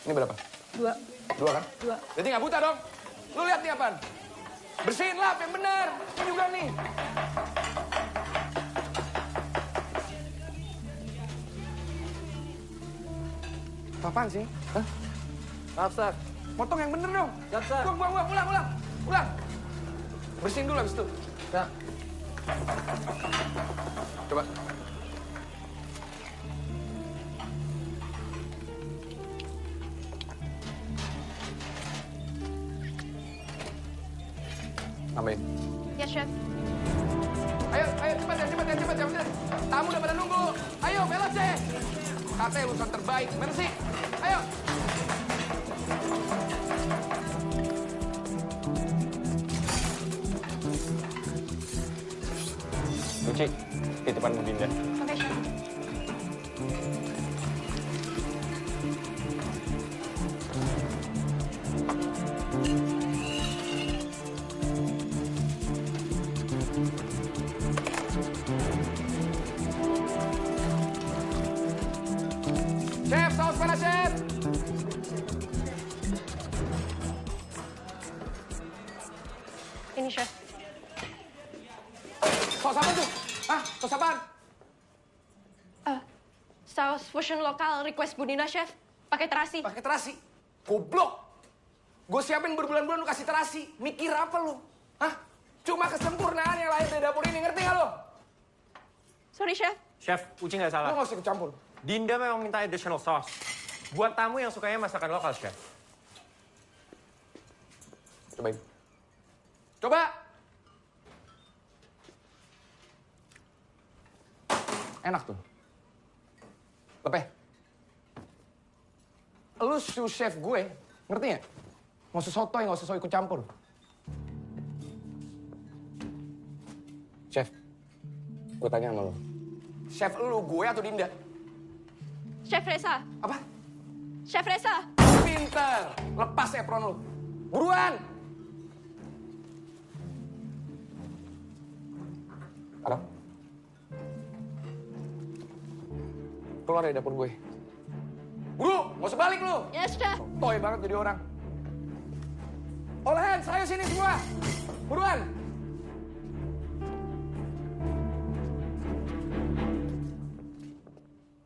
Ini berapa? 2. 2 kan? 2. Jadi nggak buta dong? Lu lihat nih apaan? Bersihin lap yang bener. Ini juga nih. Apaan sih? Hah? Maaf, Sir. Potong yang bener dong. Siap, Sir. Buang, ulang. Bersihin dulu habis itu. Ya. Coba. Tambahin. Ya, Chef. Ayo, cepet. Tamu udah pada nunggu. Ayo, belot deh. Katanya urusan terbaik. Bersih. Ayo. Uci, titipan Bu Dinda. Oke, Chef. Chef, saus mana, Chef? Ini, Chef. Saus apa tuh? Hah? Saus apaan? Saus fusion lokal request Budina, Chef. Pakai terasi. Pakai terasi. Goblok. Gue siapin berbulan-bulan lu kasih terasi. Mikir apa lu? Hah? Cuma kesempurnaan yang lahir dari dapur ini. Ngerti gak lo? Sorry, Chef. Chef, Uci nggak Lu salah. gak usah ikut campur. Dinda memang minta additional sauce. Buat tamu yang sukanya masakan lokal, Chef. Cobain. Coba. Enak tuh. Lepeh. Lu sous chef gue, ngerti gak? Nggak usah sotoy, nggak usah ikut campur. Chef, gue tanya sama lu. Chef lu, gue atau Dinda? Chef Reza. Apa? Chef Reza. Pinter. Lepas apron lu. Buruan. Adam. Keluar dari dapur gue. Buru, nggak usah balik lu. Yes, Chef. Toy banget jadi orang. All hands, ayo sini semua. Buruan.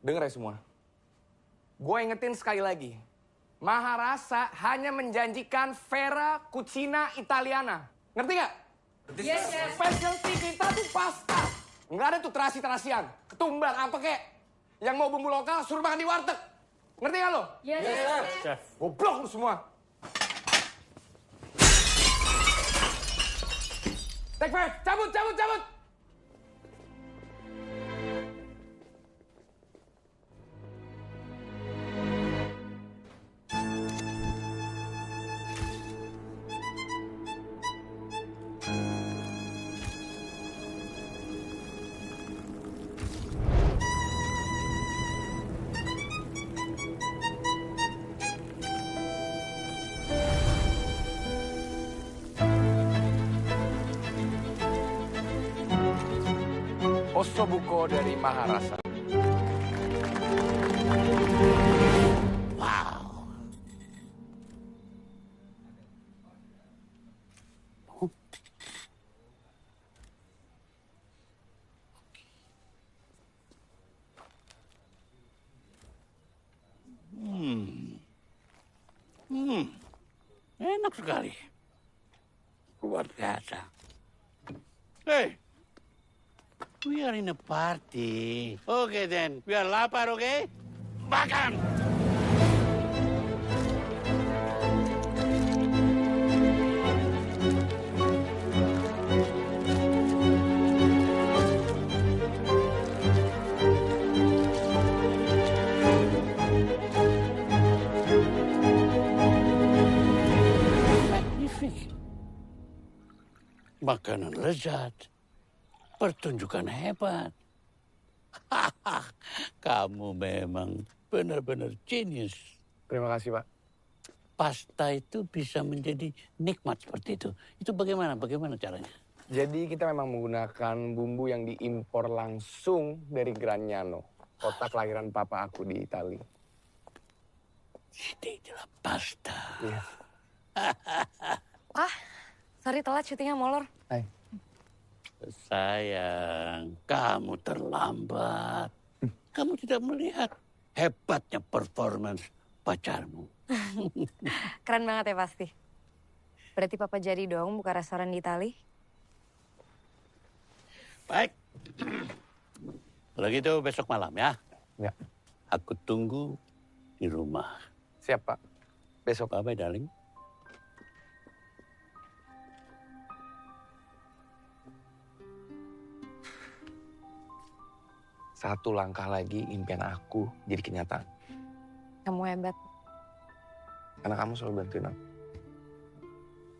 Dengar ya semua. Gue ingetin sekali lagi. Maharasa hanya menjanjikan Vera Cucina Italiana. Ngerti nggak? Yes, Chef. Specialty kita tuh pasta. Nggak ada tuh terasi-terasian. Ketumbar apa kek. Yang mau bumbu lokal suruh makan di warteg. Ngerti nggak lo? Yes, Chef. Goblok lu semua. Take 5, cabut. Ossobuco dari Maharasa. Wow. Enak sekali. Luar biasa. Hey, we are in a party. Okay then, we are lapar, okay? Makan! Magnifique. Makanan lezat. Pertunjukan hebat. Kamu memang benar-benar genius. Terima kasih, Pak. Pasta itu bisa menjadi nikmat seperti itu. Itu bagaimana? Bagaimana caranya? Jadi kita memang menggunakan bumbu yang diimpor langsung dari Gragnano, kota kelahiran papa aku di Italia. Ini adalah pasta. Iya. Wah, sorry telat syutingnya molor. Hai. Sayang, kamu terlambat. Kamu tidak melihat hebatnya performance pacarmu. Keren banget ya pasti. Berarti Papa jadi dong buka restoran di Itali? Baik. Kalau gitu besok malam ya. Ya. Aku tunggu di rumah. Siap, Pak. Besok. Bye-bye, darling. Satu langkah lagi impian aku jadi kenyataan. Kamu hebat. Karena kamu selalu bantuin aku.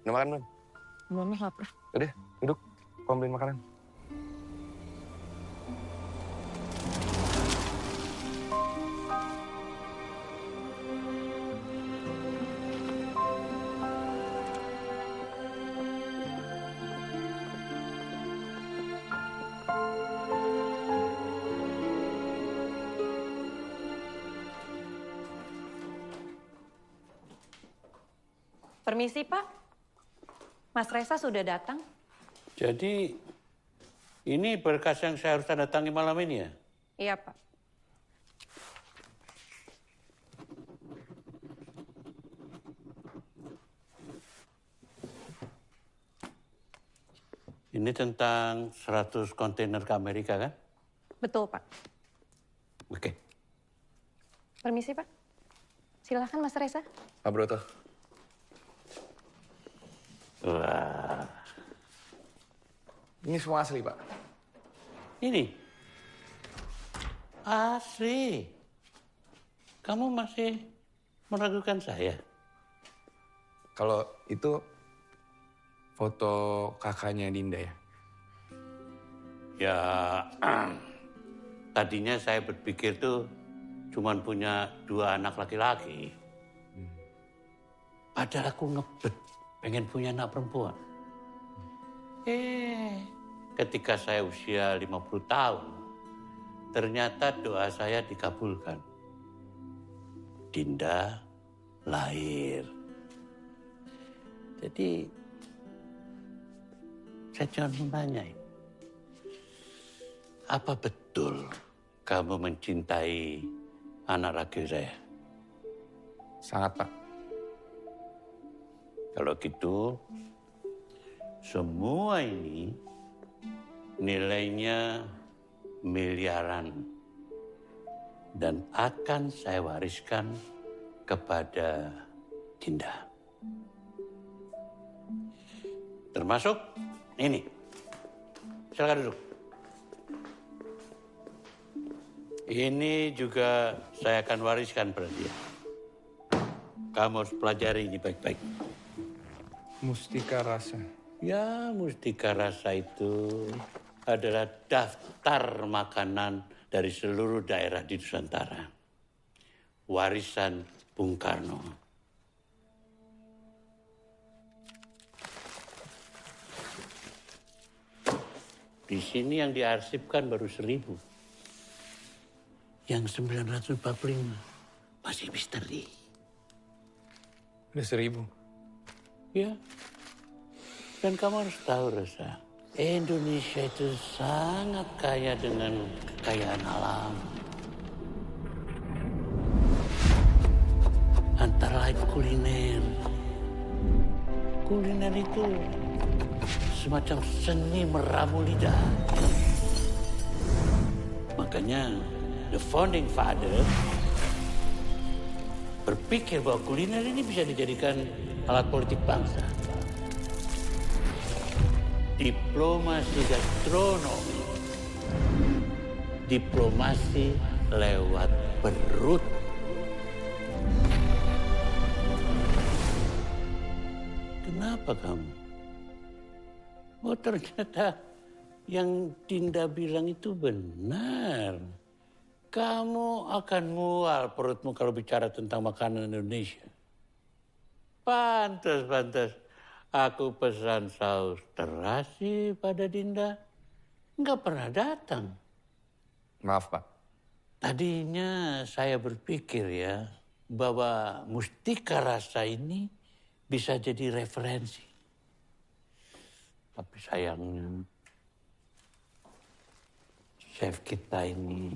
Udah makan belum? Belum lapar. Udah, duduk. Kamu beliin makanan. Permisi Pak. Mas Reza sudah datang. Jadi, ini berkas yang saya harus tanda tangi malam ini ya? Iya Pak. Ini tentang 100 kontainer ke Amerika kan? Betul Pak. Oke. Permisi Pak. Silakan Mas Reza. Pak Broto. Wah, Ini semua asli, Pak. ini asli. Kamu masih meragukan saya? Kalau itu foto kakaknya Dinda ya? Ya, tadinya saya berpikir tuh cuman punya 2 anak laki-laki. Padahal aku ngebet pengen punya anak perempuan. Ketika saya usia 50 tahun, ternyata doa saya dikabulkan. Dinda lahir. Jadi, saya cuma mau nanya, apa betul kamu mencintai anak laki saya? Sangat, Pak. Kalau gitu, semua ini nilainya miliaran dan akan saya wariskan kepada Dinda. Termasuk ini. Silakan duduk. Ini juga saya akan wariskan pada dia. Kamu harus pelajari ini baik-baik. Mustika Rasa. Ya, Mustika Rasa itu adalah daftar makanan dari seluruh daerah di Nusantara. Warisan Bung Karno. Di sini yang diarsipkan baru 1000. Yang 945 masih misteri. Udah 1000. Ya. Dan kamu harus tahu, Reza, Indonesia itu sangat kaya dengan kekayaan alam. Antara lain kuliner. Kuliner itu semacam seni meramu lidah. Makanya, the founding father berpikir bahwa kuliner ini bisa dijadikan alat politik bangsa. Diplomasi gastronomi. Diplomasi lewat perut. Kenapa kamu? Oh, ternyata yang Dinda bilang itu benar. Kamu akan mual perutmu kalau bicara tentang makanan Indonesia. Pantas. Aku pesan saus terasi pada Dinda. Nggak pernah datang. Maaf, Pak. Tadinya saya berpikir ya, bahwa Mustika Rasa ini bisa jadi referensi. Tapi sayangnya, chef kita ini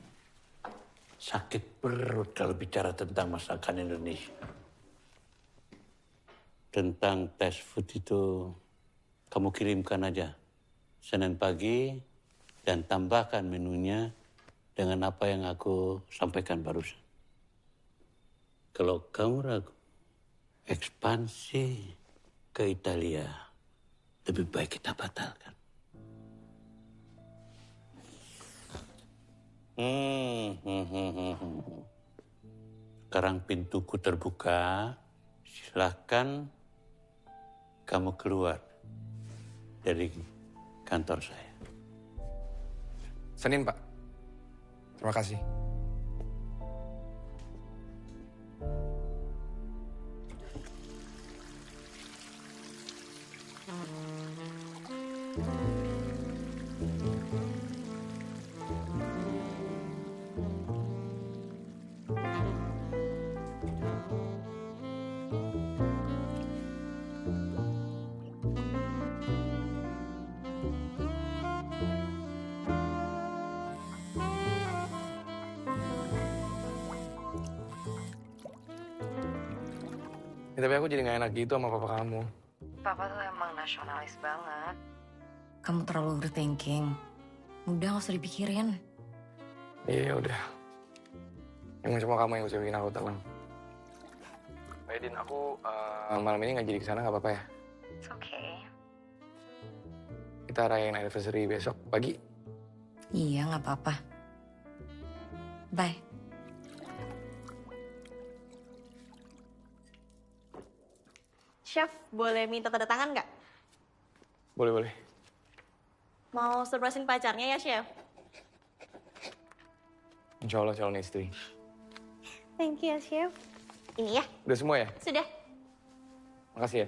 sakit perut kalau bicara tentang masakan Indonesia. Tentang tes food itu, kamu kirimkan aja Senin pagi dan tambahkan menunya dengan apa yang aku sampaikan barusan. Kalau kamu ragu, ekspansi ke Italia lebih baik kita batalkan. Sekarang pintuku terbuka, silahkan kamu keluar dari kantor saya. Senin, Pak. Terima kasih. Ya, tapi aku jadi gak enak gitu sama papa kamu. Papa tuh emang nasionalis banget. Kamu terlalu overthinking. Udah gak usah dipikirin. Iya, udah. Emang cuma kamu yang bisa bikin aku tenang. Din, aku malam ini nggak jadi kesana nggak apa-apa ya? It's okay. Kita rayain anniversary besok pagi. Iya, gak apa-apa. Bye. Chef, boleh minta tanda tangan nggak? Boleh. Mau surprisein pacarnya ya, Chef? Insya Allah calon istri. Thank you ya, Chef. Ini ya, Udah semua ya? sudah. Makasih ya.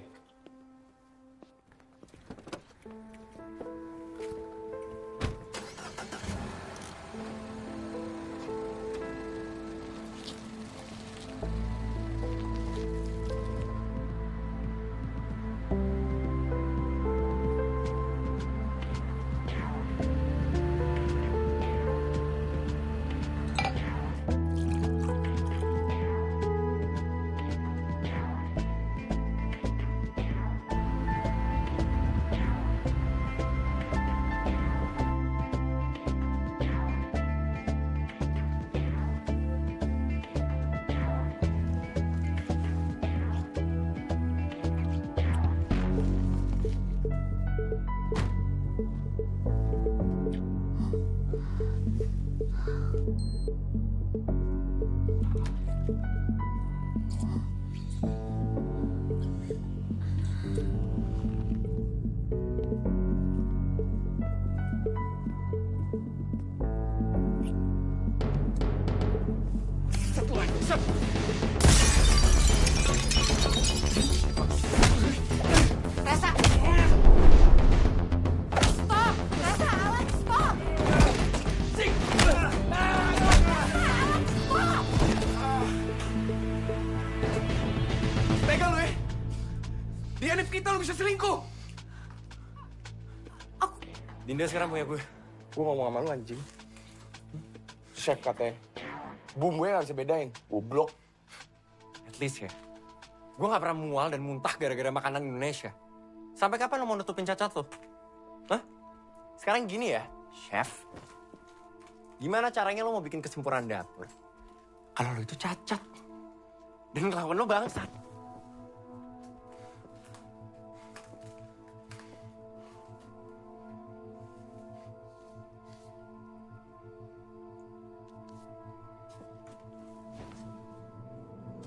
Resa! Stop! Resa, Alex, stop! Pegang lu ya. Di Hanif kita lu bisa selingkuh. Dinda sekarang punya gue. Gue ngomong sama lu anjing. Chef katanya. Bumbunya gak bisa bedain. Goblok. At least ya. Gue gak pernah mual dan muntah gara-gara makanan Indonesia. Sampai kapan lo mau nutupin cacat lo? Hah? Sekarang gini ya, Chef. Gimana caranya lo mau bikin kesempurnaan dapur? Kalau lo itu cacat. Dan kelakuan lo bangsat.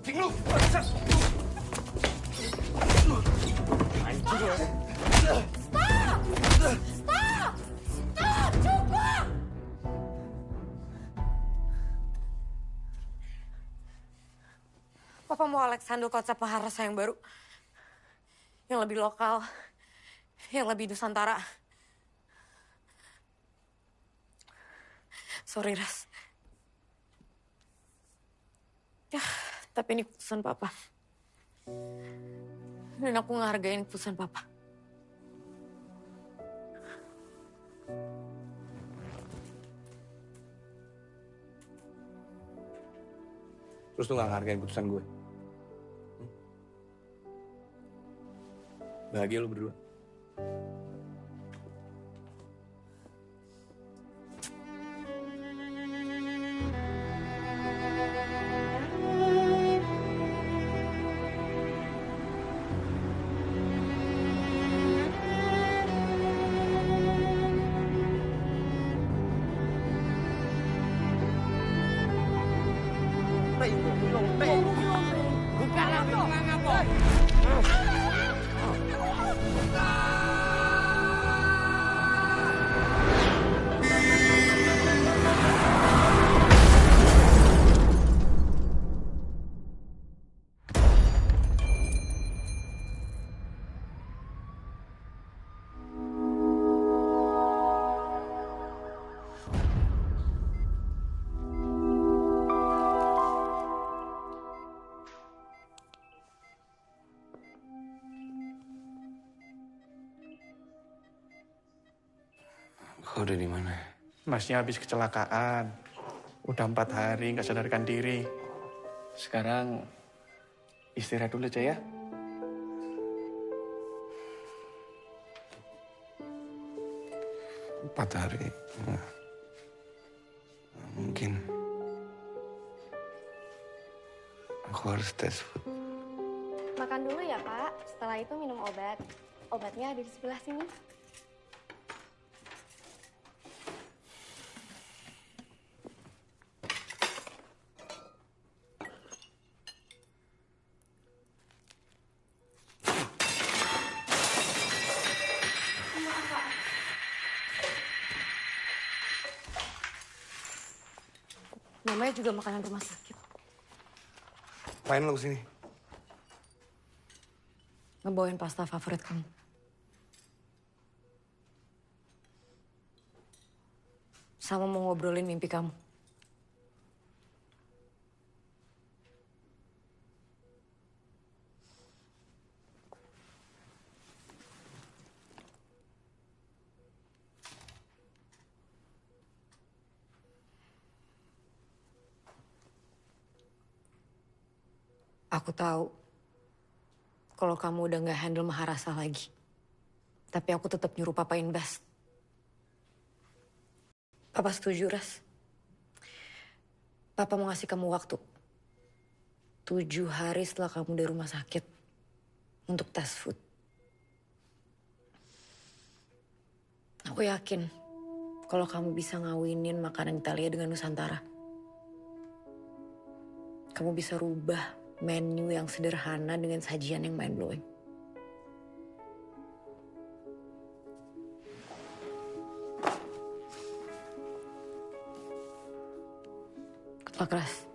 Cing lu, bangsat. Anjing lo. Cukup! Papa mau Alex handle konsep Maharasa yang baru. Yang lebih lokal. Yang lebih Nusantara. Sorry, Ras. Ya, Tapi ini keputusan papa. Dan aku ngehargain keputusan papa. Terus lu gak ngehargain keputusan gue? Bahagia lu berdua? Kau udah di mana? Masnya habis kecelakaan. Udah 4 hari nggak sadarkan diri. Sekarang istirahat dulu aja ya. Empat hari. Nggak mungkin. Aku harus tes food. Makan dulu ya, Pak. Setelah itu minum obat. Obatnya ada di sebelah sini. Namanya juga makanan rumah sakit. Ngapain lo kesini? Ngebawain pasta favorit kamu. Sama mau ngobrolin mimpi kamu. Aku tahu kalau kamu udah gak handle Maharasa lagi. Tapi aku tetap nyuruh Papa invest. Papa setuju, Ras. Papa mau ngasih kamu waktu. 7 hari setelah kamu dari rumah sakit. Untuk tes food. Aku yakin kalau kamu bisa ngawinin makanan Italia dengan Nusantara. Kamu bisa rubah menu yang sederhana dengan sajian yang mind-blowing. Good luck, Ras.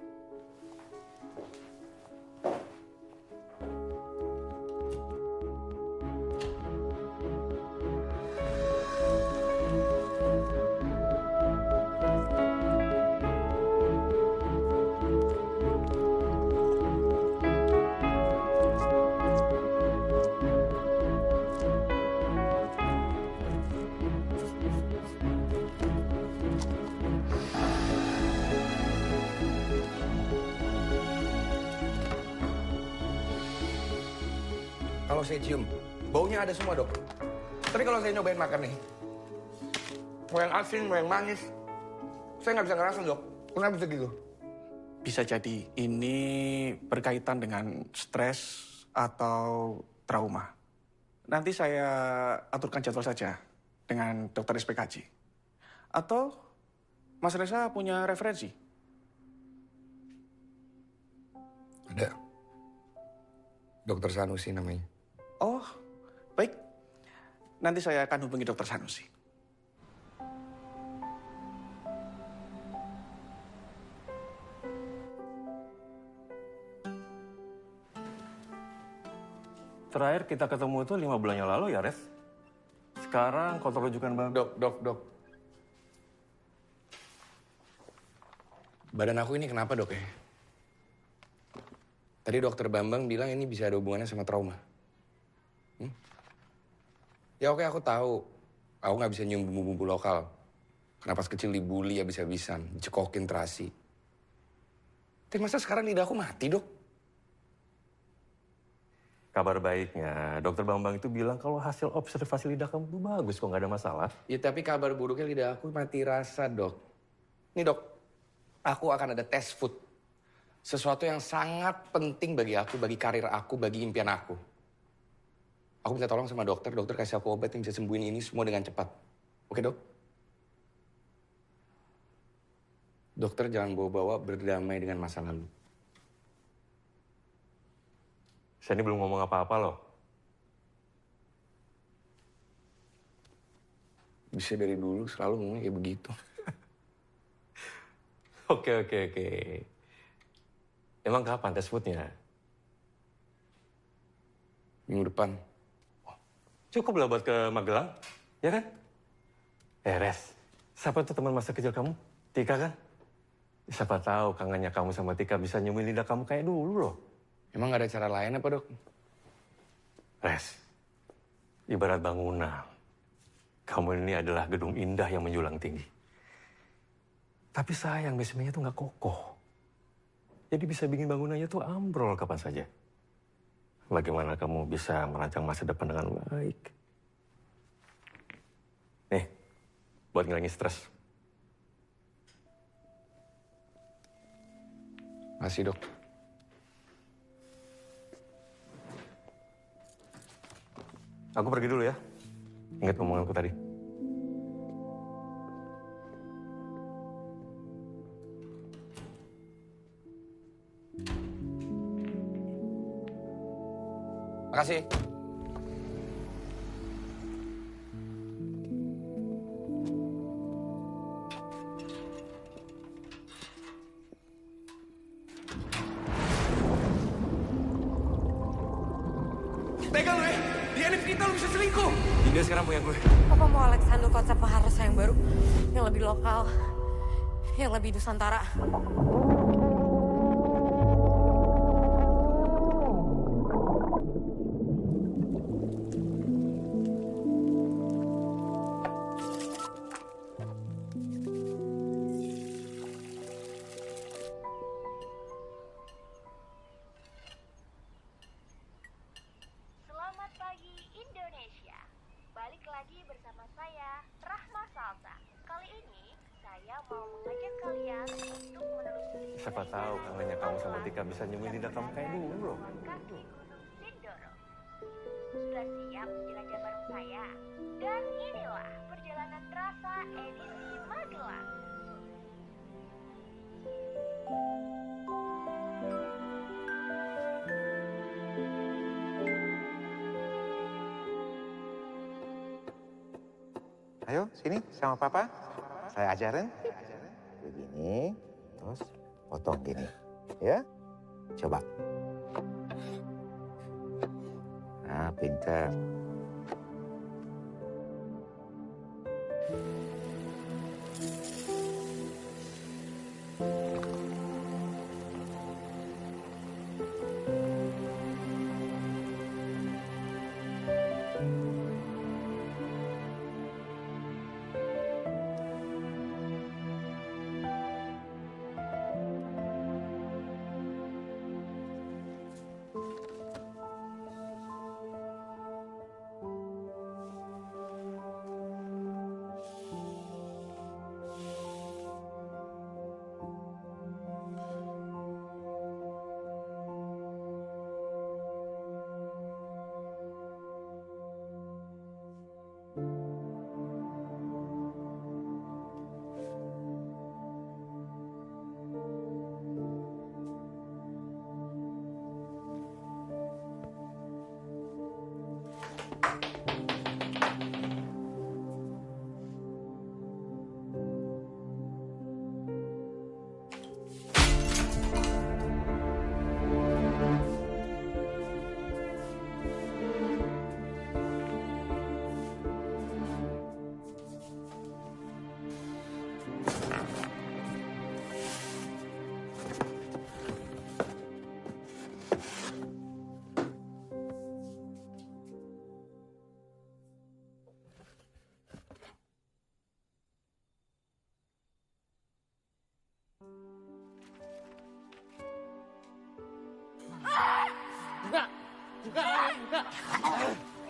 Kalau saya cium, baunya ada semua, Dok. Tapi kalau saya nyobain makan nih, mau yang asin, mau yang manis, saya nggak bisa ngerasa, Dok. Kenapa bisa gitu? Bisa jadi ini berkaitan dengan stres atau trauma. Nanti saya aturkan jadwal saja dengan dokter SPKJ. Atau Mas Reza punya referensi? Ada. Dokter Sanusi namanya. Oh, baik. Nanti saya akan hubungi dokter Sanusi. Terakhir kita ketemu itu 5 bulan yang lalu ya, Res? Sekarang kontrol rujukan Bang. Dok. Badan aku ini kenapa, Dok ya? Tadi dokter Bambang bilang ini bisa ada hubungannya sama trauma. Ya oke, aku tahu. Aku nggak bisa nyium bumbu-bumbu lokal. Karena pas kecil dibully habis-habisan, dicekokin terasi. Tapi masa sekarang lidah aku mati, Dok? Kabar baiknya, dokter Bambang itu bilang kalau hasil observasi lidah kamu tuh bagus kok, nggak ada masalah. Ya tapi kabar buruknya lidah aku mati rasa, Dok. Nih, Dok. Aku akan ada tes food. Sesuatu yang sangat penting bagi aku, bagi karir aku, bagi impian aku. Aku minta tolong sama dokter kasih aku obat yang bisa sembuhin ini semua dengan cepat. Oke, Dok? Dokter jangan bawa-bawa berdamai dengan masa lalu. Saya ini belum ngomong apa-apa loh. Bisa dari dulu selalu ngomongnya kayak begitu. Oke. Emang kapan tes foodnya? Minggu depan. Cukup lah buat ke Magelang, ya kan? Res, siapa tuh teman masa kecil kamu? Tika kan? Siapa tahu kangennya kamu sama Tika bisa nyembuhin lidah kamu kayak dulu loh. Emang gak ada cara lain apa, Dok? Res, ibarat bangunan. Kamu ini adalah gedung indah yang menjulang tinggi. Tapi sayang, basementnya tuh nggak kokoh. Jadi bisa bikin bangunannya tuh ambrol kapan saja. Bagaimana kamu bisa merancang masa depan dengan baik? Nih, buat ngilangin stres. Makasih, Dok. Aku pergi dulu ya. Ingat omonganku tadi. Makasih. Pegang lu ya. Dia ini kita lu bisa selingkuh. Dia sekarang punya gue. Papa mau Alex handle konsep Maharasa yang baru, yang lebih lokal, yang lebih Nusantara. Selamat pagi Indonesia. Balik lagi bersama saya Rahma Salsa. Kali ini saya mau mengajak kalian untuk menelusuri Siapa tahu kangennya kamu sama Tika bisa nyembuhin lidah kamu kayak dulu loh. kaki Gunung Sindoro. Sudah siap jelajah bareng saya? Dan inilah perjalanan terasa edisi Magelang. Ayo, sini sama papa. Saya ajarin. Begini, terus potong gini. Ya, coba. Nah, pintar.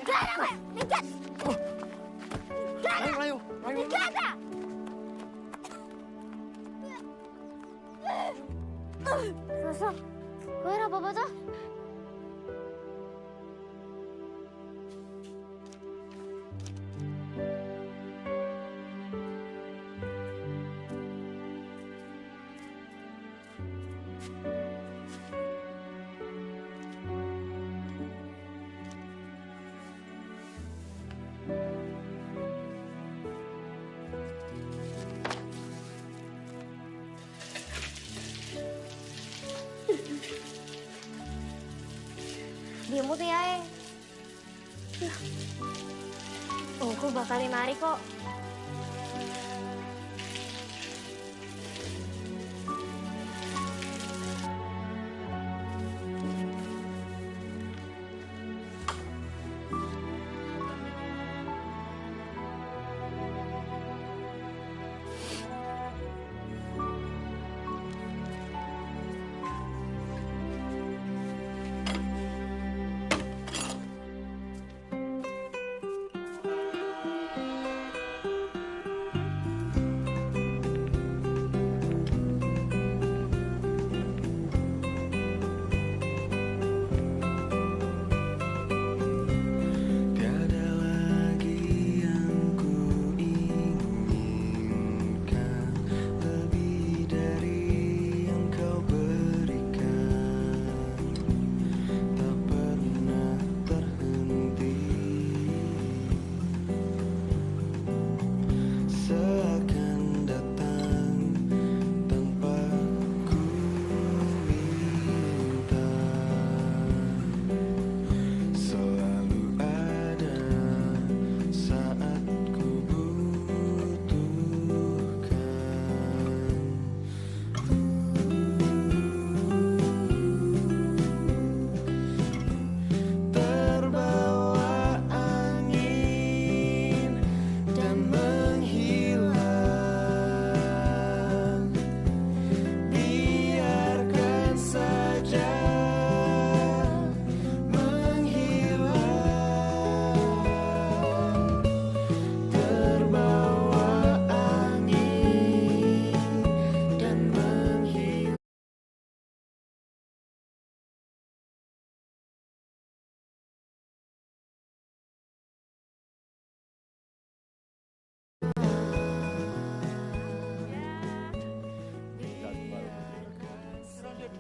Gak ada gue, minggat. Gak ada. Melayu. Gak ada. Rasa, gue apa-apa tuh? Diam tuh ya, aku bakal mari kok.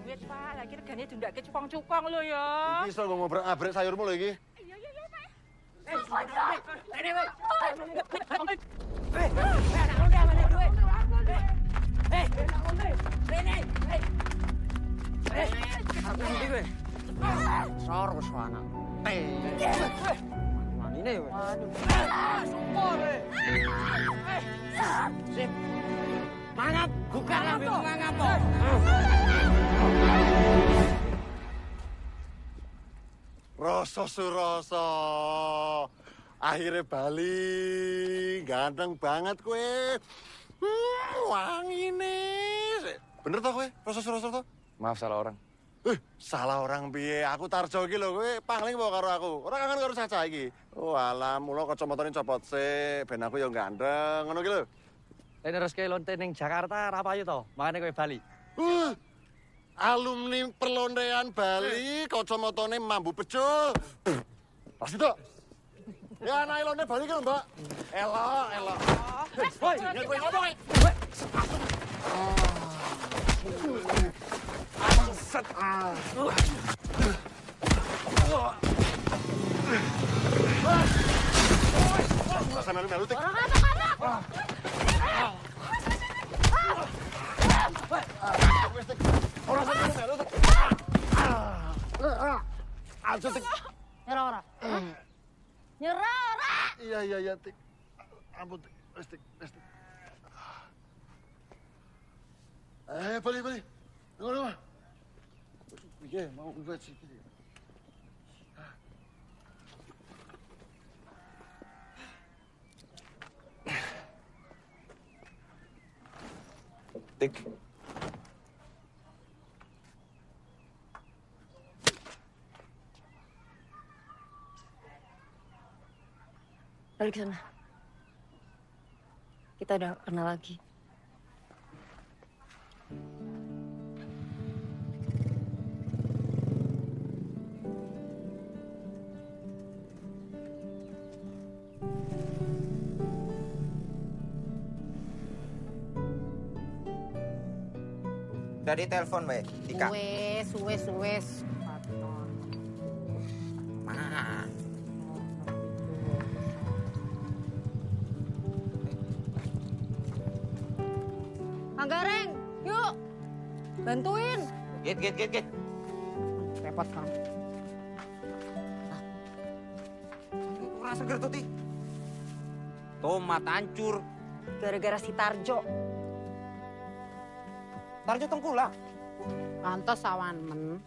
Duit Pak, lagi regane dundake cukong-cukong lho ya. Iki iso nggo ngobrak-abrik sayurmu lho iki. Iya Pak. Mangap, buka lambe mangap to. Rasa surasa. Akhirnya bali. Ganteng banget kowe. Wangi nih. Bener toh kowe? Rasa surasa toh? Maaf, salah orang. Salah orang piye? Aku Tarjo iki lho kowe pangling bawa karo aku. Ora kangen karo Caca iki. Walah, mula kacamatane copot sik ben aku ya ganteng. Ngono iki lho. Ini rezeki lonte ning Jakarta ra payu to. Makane kowe Bali. Alumni perlondean Bali, kacamatane mambu pecul. Pasti to. Ya anak lonte Bali ki lho, Mbak. Elok. Woi, ya kowe ngomong e. Set. Masa melu-melu tik. Nyerah. Nyerah. Iya, tik. Ampun, tik. Wis, tik. Bali. Ngono. Iya, mau buat sedikit. Tik. Balik sana. Kita udah kenal lagi. Udah ditelepon, Mbak Dika. Wes. Mana? Anggareng, yuk. Bantuin. Git. Repot kan. Kurang seger tuh, Ti. Tomat hancur. Gara-gara si Tarjo. Tarjo tengkulak. Pantes awan men.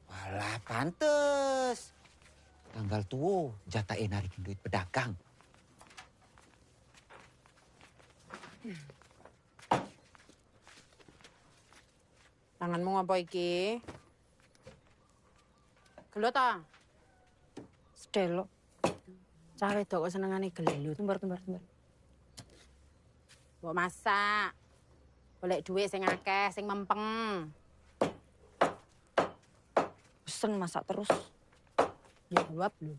Walah, pantes. Tanggal tua, jatah narikin duit pedagang. Tanganmu ngapa iki? Gelut ta? Sedelo. Cah wedok kok senengane gelut. Tembar. Mbok masak. Golek duit sing akeh, sing mempeng. Pesen masak terus. Ya jawab lho.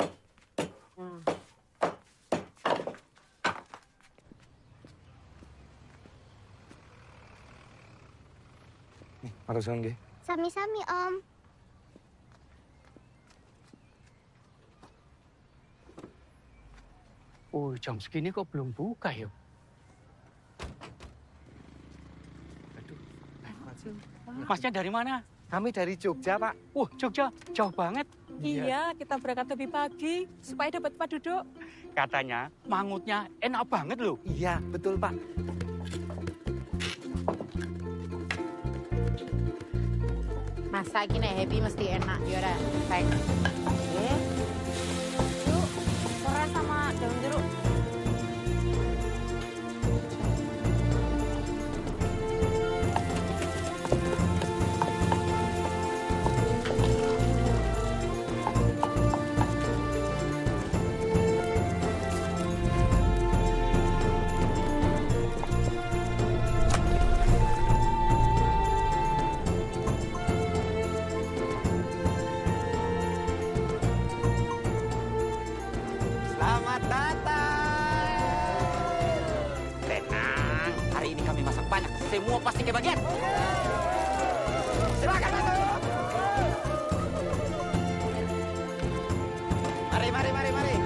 Nih, harus nggih. Sami-sami, Om. Oh, jam segini kok belum buka ya? Masnya dari mana? Kami dari Jogja, Pak. Wah, Jogja jauh banget. Iya, kita berangkat lebih pagi supaya dapat tempat duduk. Katanya mangutnya enak banget loh. Iya, betul, Pak. Masak ini happy mesti enak, yaudah. Baik. Yuk, korea sama daun jeruk. Selamat datang. Tenang, hari ini kami masak banyak. Semua pasti kebagian. Silakan masuk. Mari.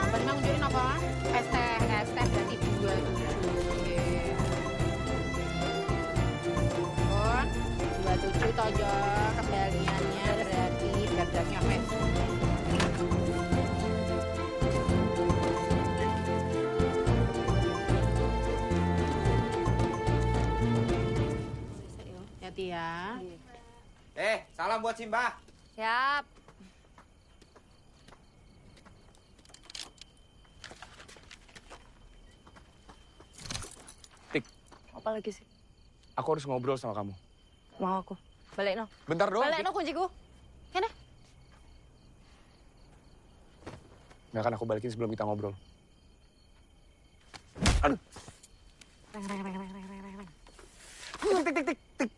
Berenang unjukin apa? Es teh berarti 2. Pun 27 tojo kembaliannya berarti daftarnya wes. Hati ya. Salam buat Simba. Siap. Tik, Apa lagi sih? aku harus ngobrol sama kamu. Mau aku. Balik no. Bentar doang. Balik Tik. no kunciku. Kene. Nggak akan aku balikin sebelum kita ngobrol. Tik.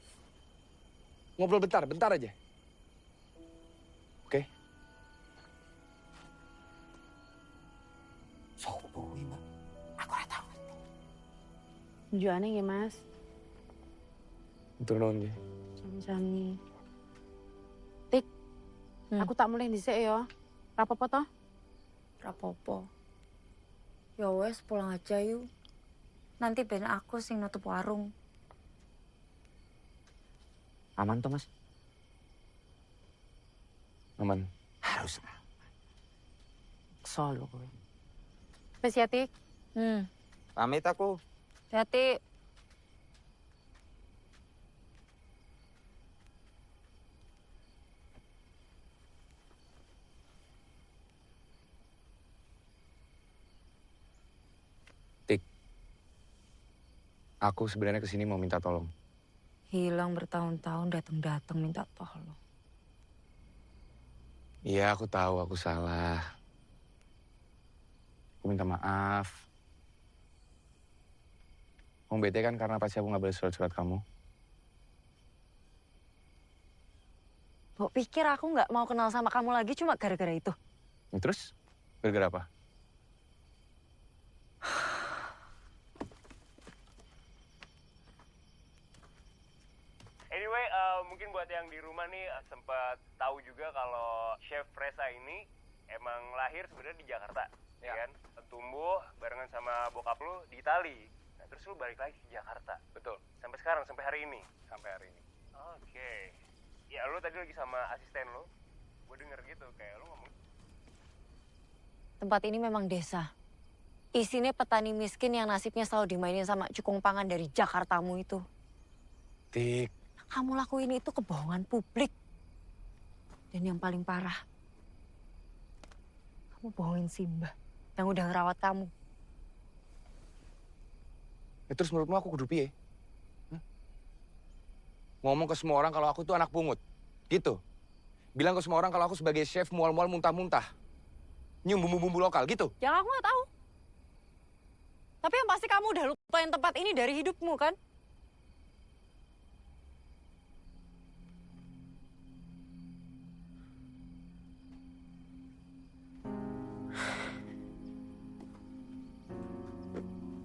Ngobrol bentar aja. Oke? Sopo ini, Mbak? Aku ora tahu. Tujuannya ya mas. Betul dong, Gi. Sami-sami. Tik, aku tak mulai dhisik ya. Rapopo toh? Rapopo. Ya wes pulang aja yuk. Nanti ben aku sing nutup warung. Aman toh, Mas? Aman. Harus. Solo kowe. Wes ya, Tik. Pamit aku. Hati. Aku sebenarnya kesini mau minta tolong. Hilang bertahun-tahun, datang-datang minta tolong. Iya, aku tahu aku salah. Aku minta maaf. Kamu bete kan karena pasti aku nggak balas surat-surat kamu? Mbok pikir aku nggak mau kenal sama kamu lagi cuma gara-gara itu? Ya, terus? Gara-gara apa? Anyway, mungkin buat yang di rumah nih sempat tahu juga kalau Chef Reza ini emang lahir sebenarnya di Jakarta, ya kan? Tumbuh barengan sama bokap lu di Itali. Nah, terus lu balik lagi ke Jakarta. Betul. Sampai sekarang, sampai hari ini. Sampai hari ini. Oke. Ya lu tadi lagi sama asisten lu. Gue denger gitu kayak lu ngomong. Tempat ini memang desa. Isinya petani miskin yang nasibnya selalu dimainin sama cukung pangan dari Jakartamu itu. Tik. Kamu lakuin itu kebohongan publik. Dan yang paling parah, kamu bohongin Simba yang udah ngerawat kamu. Ya, terus menurutmu aku kudu piye? Ngomong ke semua orang kalau aku tuh anak pungut. Gitu. Bilang ke semua orang kalau aku sebagai chef mual-mual muntah-muntah. Nyium bumbu-bumbu lokal gitu. Yang aku nggak tahu. Tapi yang pasti kamu udah lupain tempat ini dari hidupmu kan?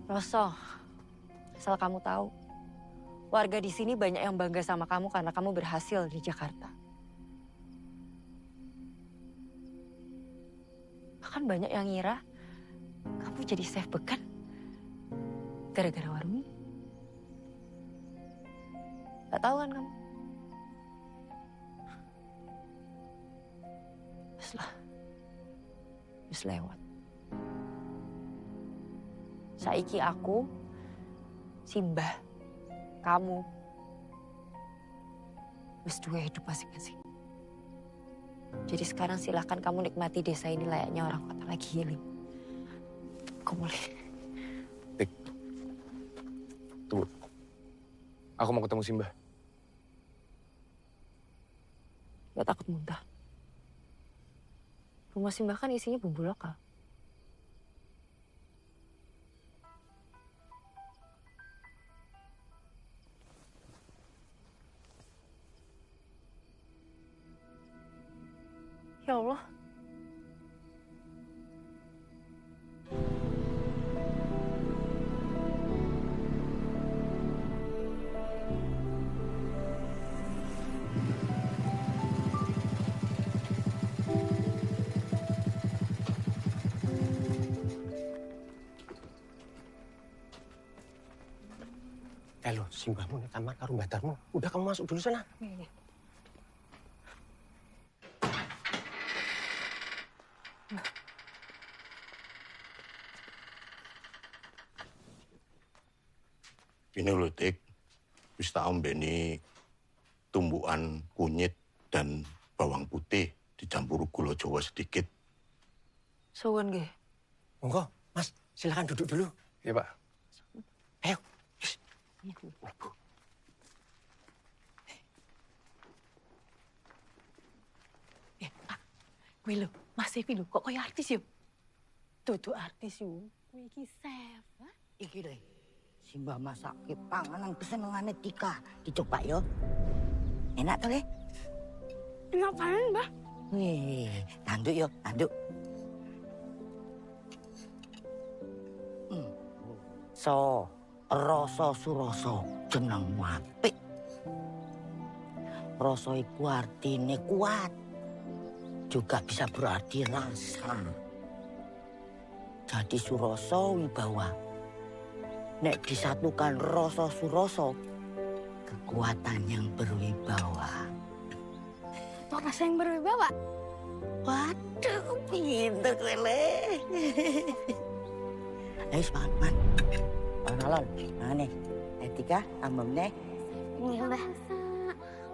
Roso, asal kamu tahu, warga di sini banyak yang bangga sama kamu karena kamu berhasil di Jakarta. Bahkan banyak yang ngira kamu jadi chef bekan gara-gara warung ini. Gak tahu kan kamu? Wis lewat. Saiki aku, Simba, kamu, wis dua hidup masing-masing. Jadi sekarang silahkan kamu nikmati desa ini layaknya orang kota lagi healing. Aku boleh. Tik, tunggu. Aku mau ketemu Simba. Gak takut muntah. Rumah Simba kan isinya bumbu lokal. Ya Allah. Lo, Simbamu nih kamar karo batarmu. Udah kamu masuk dulu sana. Iya. Ini loh, Tik. Wis tak ombeni tumbuhan kunyit dan bawang putih dicampur gula Jawa sedikit. Sowan nggih. Monggo, Mas, silakan duduk dulu. Iya, Pak. Ayo. Pak, kuwi lho, Mas Evi lho, kok kaya artis yo? Dudu artis yo, kuwi iki chef. Iki lho, Simba masake panganan kesenengane Tika. Dicoba yo. Enak to, Le? Enak banget, Mbak. Wih, tanduk yo, tanduk. So, rasa surasa jeneng apik. Rasa iku artine kuat. Juga bisa berarti rasa. Jadi surasa wibawa. Nek disatukan rasa surasa, kekuatan yang berwibawa. Kok rasa yang berwibawa? Waduh, pinter kowe, Le. Ayo semangat, Man. Alon, nah nih, Etika, tambah nih. Iya, Mbak.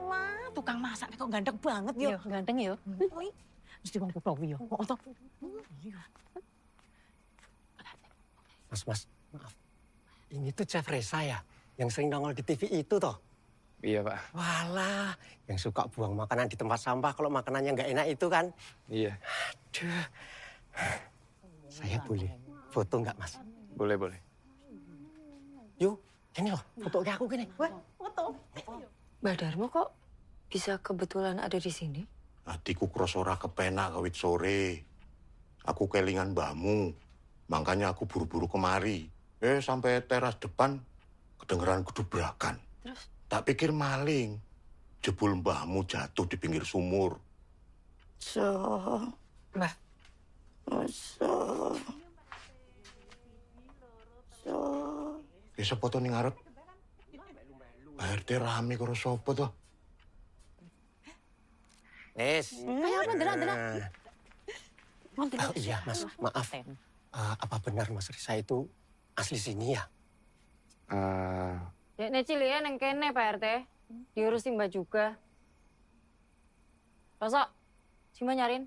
Wah, tukang masak kok ganteng banget yo. Ganteng yo. Mesti wong Betawi yo. Kok to? Mas, maaf. Ini tuh Chef Reza ya, yang sering nongol di TV itu toh? Iya, Pak. Walah, yang suka buang makanan di tempat sampah kalau makanannya nggak enak itu kan? Iya. Aduh. Saya boleh foto nggak, Mas? Boleh, boleh. Yuk, ini loh, foto kayak aku gini. Wah, foto. Mbak Darmo kok bisa kebetulan ada di sini? Adikku krosora kepenak kawit sore. Aku kelingan mbahmu. Makanya aku buru-buru kemari. Sampai teras depan kedengeran gedubrakan. Terus? Tak pikir maling. Jebul mbahmu jatuh di pinggir sumur. Mbah. Sapa to ning ngarep? RT rame karo sapa to? Ayo, beneran. Oh iya, Mas, maaf. Apa benar Mas Reza itu asli sini ya? Dekne cilian yang kene Pak RT. Diurus Simba juga. Rosok, Simba nyariin.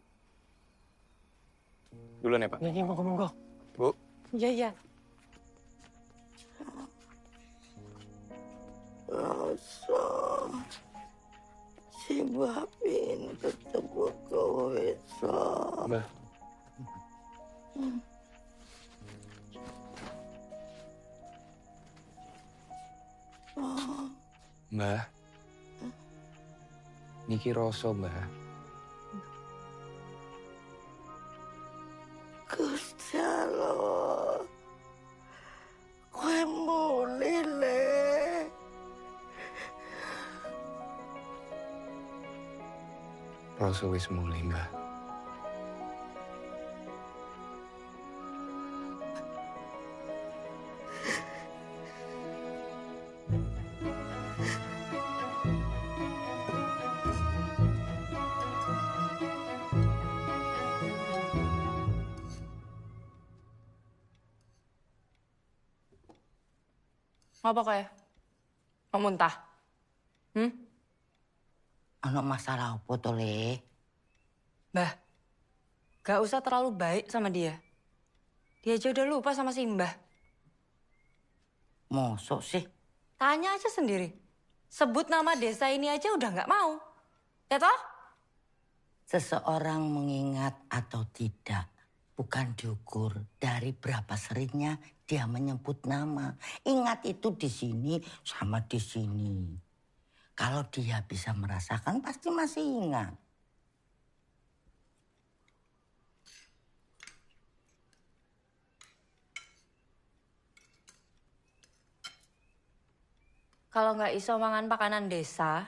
Duluan ya, Pak. Iya, monggo. Bu. Iya. Rasa si Babin ketemu kowe, Mbah. Mbah. Niki Roso, Mbah. Gusti Allah. Kowe mulih le. Roso wis mulih, Mbah. Ngapa kayak? Mau muntah? Ana masalah apa to, Le? Mbah, gak usah terlalu baik sama dia. Dia aja udah lupa sama Simbah. Mosok sih? Tanya aja sendiri. Sebut nama desa ini aja udah gak mau. Ya toh? Seseorang mengingat atau tidak bukan diukur dari berapa seringnya dia menyebut nama. Ingat itu di sini sama di sini. Kalau dia bisa merasakan pasti masih ingat. Kalau nggak iso mangan pakanan desa,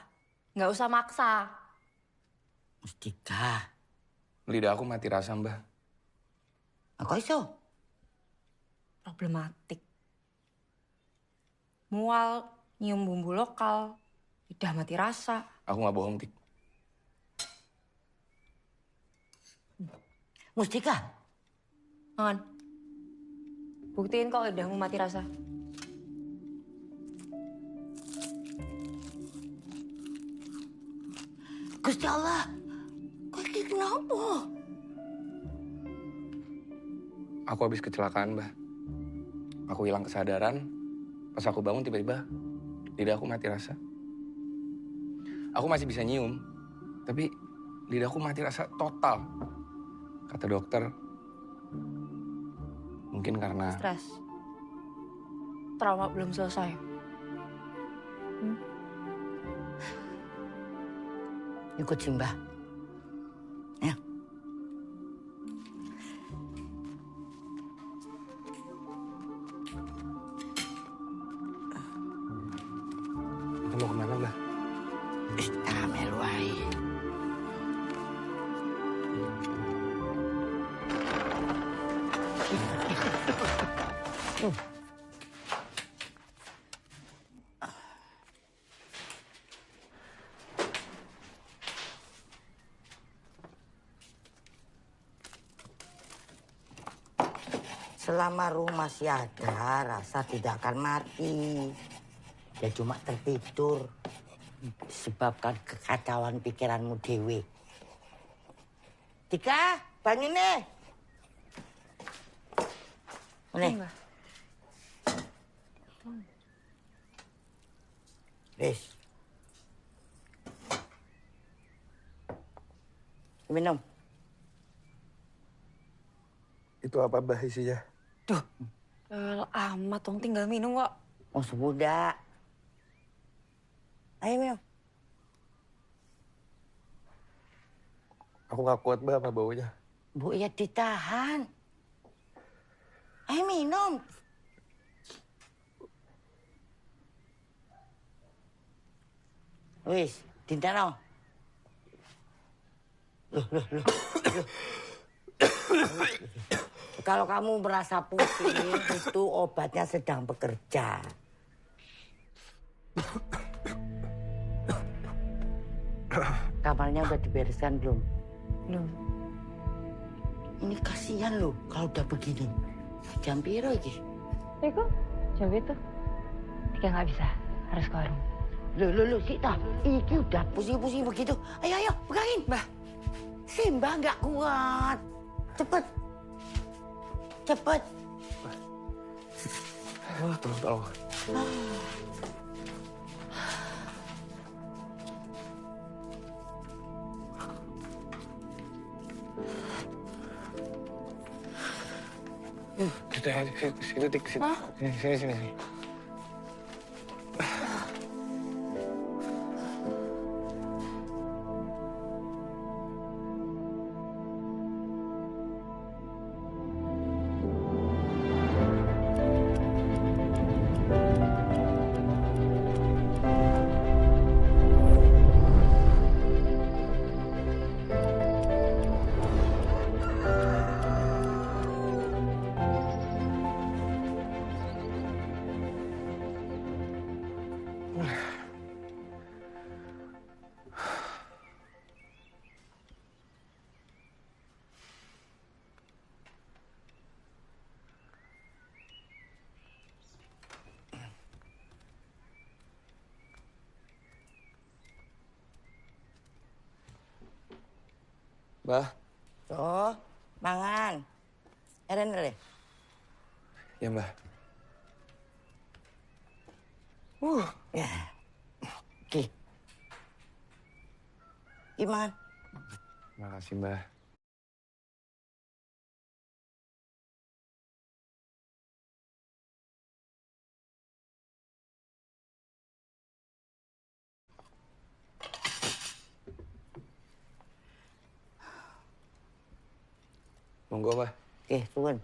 nggak usah maksa. Mustika. Lidah aku mati rasa, Mbah. Aku iso. Problematik. Mual, nyium bumbu lokal, lidah mati rasa. Aku nggak bohong, Tik. Mustika. Mangan. Buktiin kok lidahmu mati rasa. Gusti Allah, kok iki kenapa? Aku habis kecelakaan, Mbah. Aku hilang kesadaran. Pas aku bangun tiba-tiba lidah aku mati rasa. Aku masih bisa nyium, tapi lidahku mati rasa total. Kata dokter, mungkin karena Stres. Trauma belum selesai. Ikut Simbah. Ya. Kita mau kemana, Mbah? Melu ae. Selama rumah masih ada, rasa tidak akan mati. Dia cuma tertidur. Disebabkan kekacauan pikiranmu dewe. Tika, bangun nih. Nih. Wis. Minum. Itu apa bah isinya? Amat dong, tinggal minum kok. Oh, semudah. Ayo minum. Aku nggak kuat bah sama baunya. Bu, ya ditahan. Ayo minum. Wis, dintano. Loh. Kalau kamu merasa pusing, itu obatnya sedang bekerja. Kamarnya udah dibereskan belum? Belum. Ini kasihan loh kalau udah begini. Jam piro iki? Iko, jam itu. Tika nggak bisa, harus ke warung. Loh, Sita. Iki udah pusing-pusing begitu. Ayo, pegangin. Mbah. Si Mbah nggak kuat. Cepet. Tolong. Situ, Tik. Sini. Mbah. Tuh, mangan. Eren deh. Ya, Mbah. Ya. Oke. Gimana? Makasih, Mbah. Monggo, Mbah. Oke, suwun.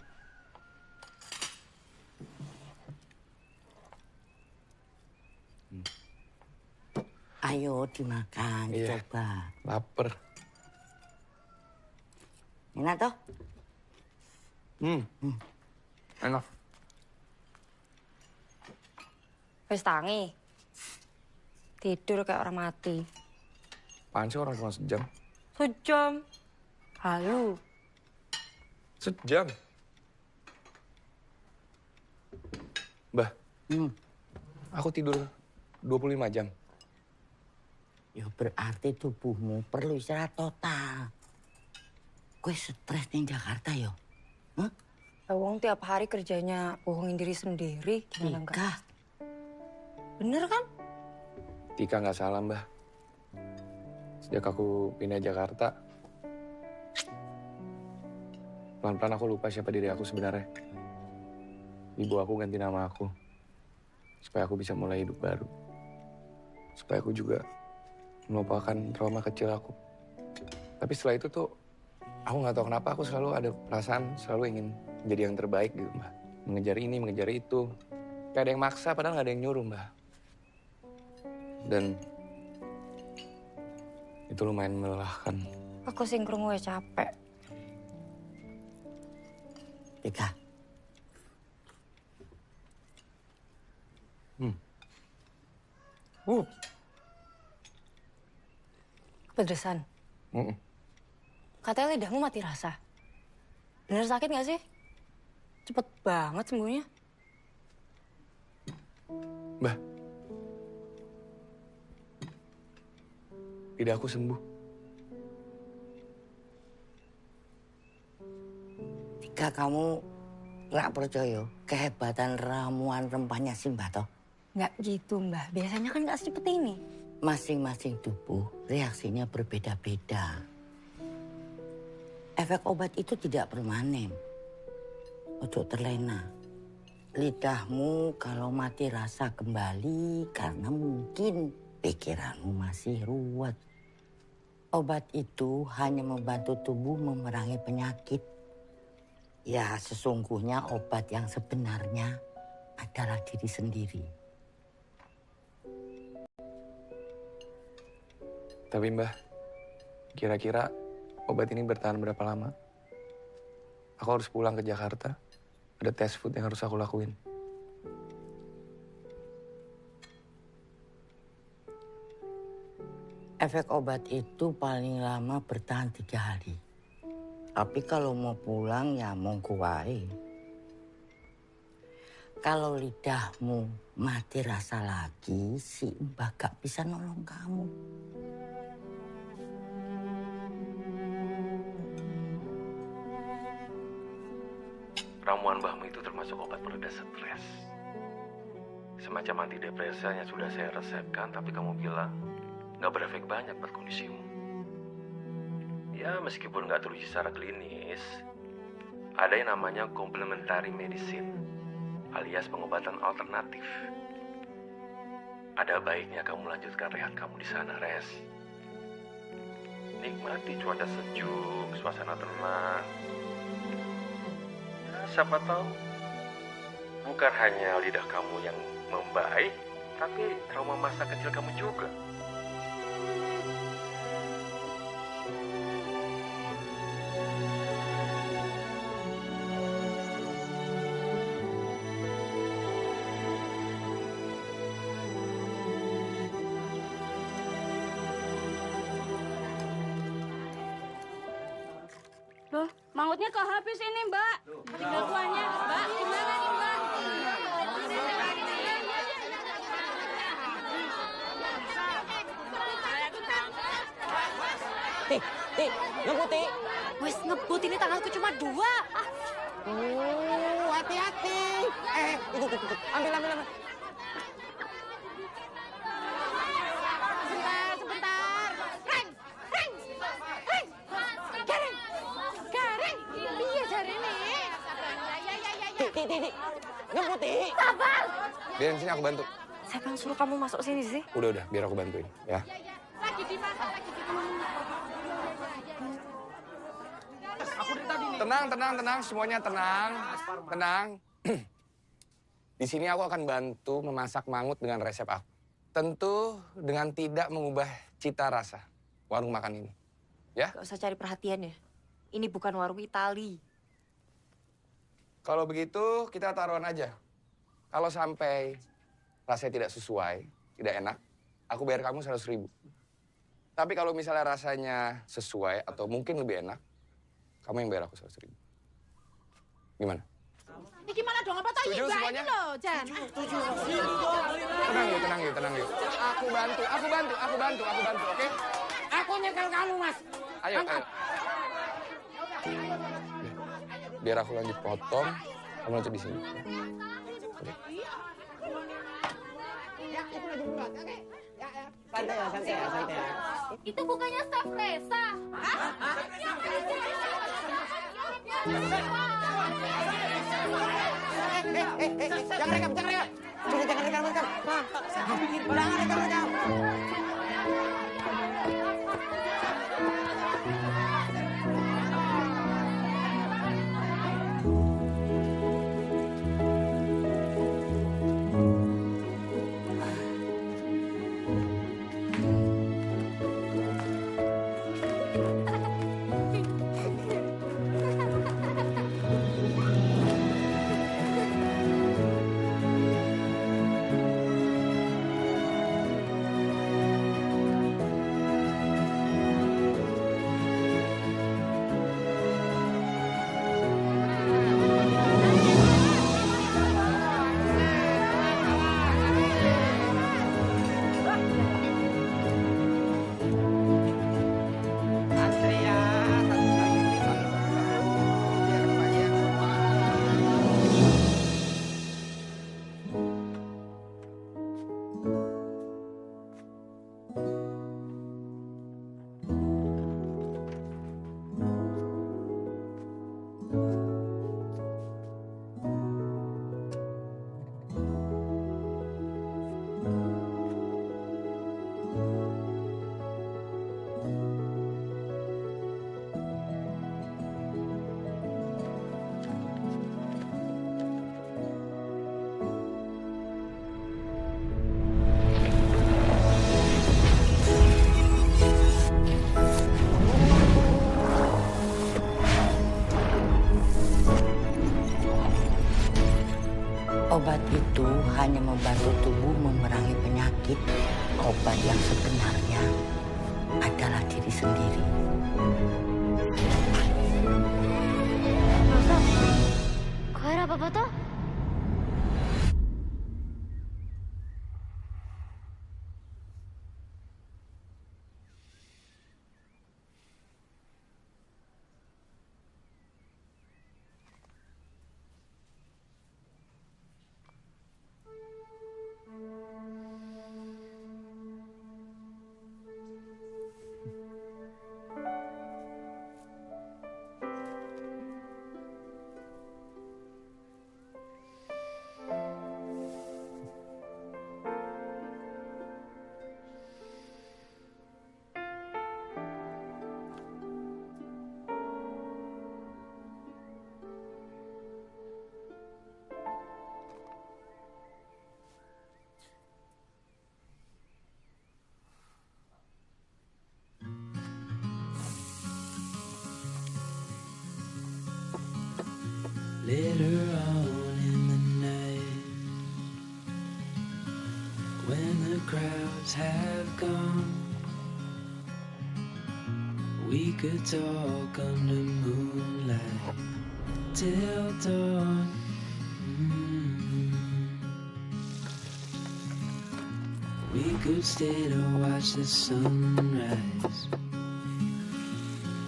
Ayo dimakan, Iya. coba. Laper. Enak toh? Enak. Wis tangi. Tidur kayak orang mati. Apaan sih orang cuma sejam? Sejam. Halu. Sejam? Mbah. Aku tidur 25 jam. Ya berarti tubuhmu perlu istirahat total. Gue stres di Jakarta yo. Wong tiap hari kerjanya bohongin diri sendiri. Gimana enggak? Bener kan? Tika nggak salah, Mbah. Sejak aku pindah Jakarta, pelan-pelan aku lupa siapa diri aku sebenarnya. Ibu aku ganti nama aku, supaya aku bisa mulai hidup baru. Supaya aku juga melupakan trauma kecil aku. Tapi setelah itu tuh, aku nggak tahu kenapa aku selalu ada perasaan, selalu ingin jadi yang terbaik gitu, Mbah. Mengejar ini, mengejar itu. Gak ada yang maksa, padahal gak ada yang nyuruh, Mbah. Dan itu lumayan melelahkan. Aku sing krungu capek. Tika. Kepedesan. Katanya lidahmu mati rasa. Bener sakit gak sih? Cepet banget sembuhnya. Mbah. Lidah aku sembuh. Tika, kamu Rak percaya kehebatan ramuan rempahnya si Mbah toh? Nggak gitu, Mbak. Biasanya kan nggak secepet ini. Masing-masing tubuh reaksinya berbeda-beda. Efek obat itu tidak permanen. Ojo terlena. Lidahmu kalau mati rasa kembali karena mungkin pikiranmu masih ruwet. Obat itu hanya membantu tubuh memerangi penyakit. Ya, sesungguhnya obat yang sebenarnya adalah diri sendiri. Tapi Mbah, kira-kira obat ini bertahan berapa lama? Aku harus pulang ke Jakarta. Ada tes food yang harus aku lakuin. Efek obat itu paling lama bertahan 3 hari. Tapi kalau mau pulang ya monggo wae. Kalau lidahmu mati rasa lagi, si Mbah gak bisa nolong kamu. Ramuan mbahmu itu termasuk obat pereda stres. Semacam antidepresan yang sudah saya resepkan, tapi kamu bilang nggak berefek banyak buat kondisimu. Ya, meskipun nggak teruji secara klinis, ada yang namanya complementary medicine, alias pengobatan alternatif. Ada baiknya kamu lanjutkan rehat kamu di sana, Res. Nikmati cuaca sejuk, suasana tenang. Siapa tahu bukan hanya lidah kamu yang membaik, tapi trauma masa kecil kamu juga. Loh, mangutnya kok habis ini, Mbak? Tinggal kuahnya. Mbak, gimana nih, Mbak? Ti, ngebut, Ti. Wes ngebut, ini tanggalku cuma 2. Hati-hati. Ikut. Ambil. Sebentar. Reng. Garing. Iya, jarene. Ti. Ngebut, Ti. Sabar. Biarin sini aku bantu. Siapa yang suruh kamu masuk sini sih? Udah, biar aku bantuin, ya. Lagi dimasak. Tenang, semuanya tenang. Di sini aku akan bantu memasak mangut dengan resep aku. Tentu dengan tidak mengubah cita rasa warung makan ini. Ya? Gak usah cari perhatian ya. Ini bukan warung Itali. Kalau begitu kita taruhan aja. Kalau sampai rasanya tidak sesuai, tidak enak, aku bayar kamu 100.000. Tapi kalau misalnya rasanya sesuai atau mungkin lebih enak, kamu yang bayar aku 100.000. Gimana? Ini gimana dong? Apa tadi Setuju Mbak semuanya? ini loh, Jan? Setuju. Tenang yuk. Aku bantu, oke? Aku nyekel kamu, Mas. Ayo. Biar aku lanjut potong, kamu lanjut di sini. Oke? Santai ya. Itu bukannya Chef Reza. Jangan rekam. Jangan rekam. Jangan rekam. Obat itu hanya membantu tubuh memerangi penyakit. Obat yang sebenarnya adalah diri sendiri. Masa? Kau ada apa-apa toh? Later on in the night, when the crowds have gone, we could talk under moonlight till dawn. We could stay to watch the sunrise,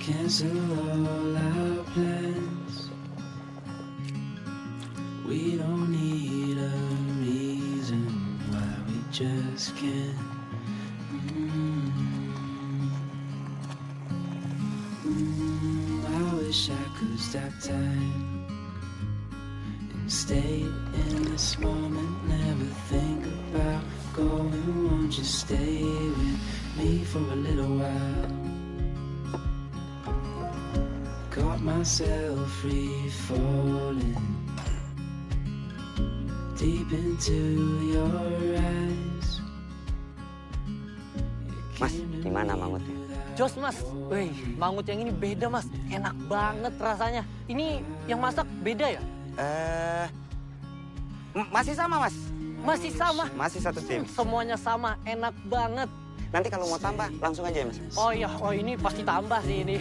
cancel all our plans. We don't need a reason why we just can't. I wish I could stop time and stay in this moment, never think about going. Won't you stay with me for a little while? Caught myself free falling deep into your eyes. Mas, gimana mangutnya? Jos mas, wih, mangut yang ini beda mas, enak banget rasanya. Ini yang masak beda ya? Masih sama, Mas? Masih sama. Masih satu tim. Semuanya sama, enak banget. Nanti kalau mau tambah, langsung aja ya, Mas? Oh iya, oh ini pasti tambah sih ini.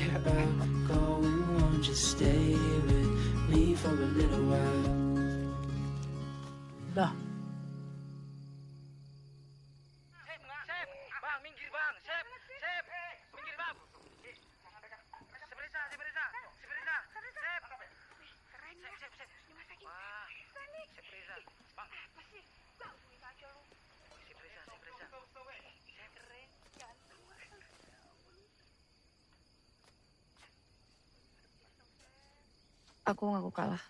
Dah. Aku ngaku kalah.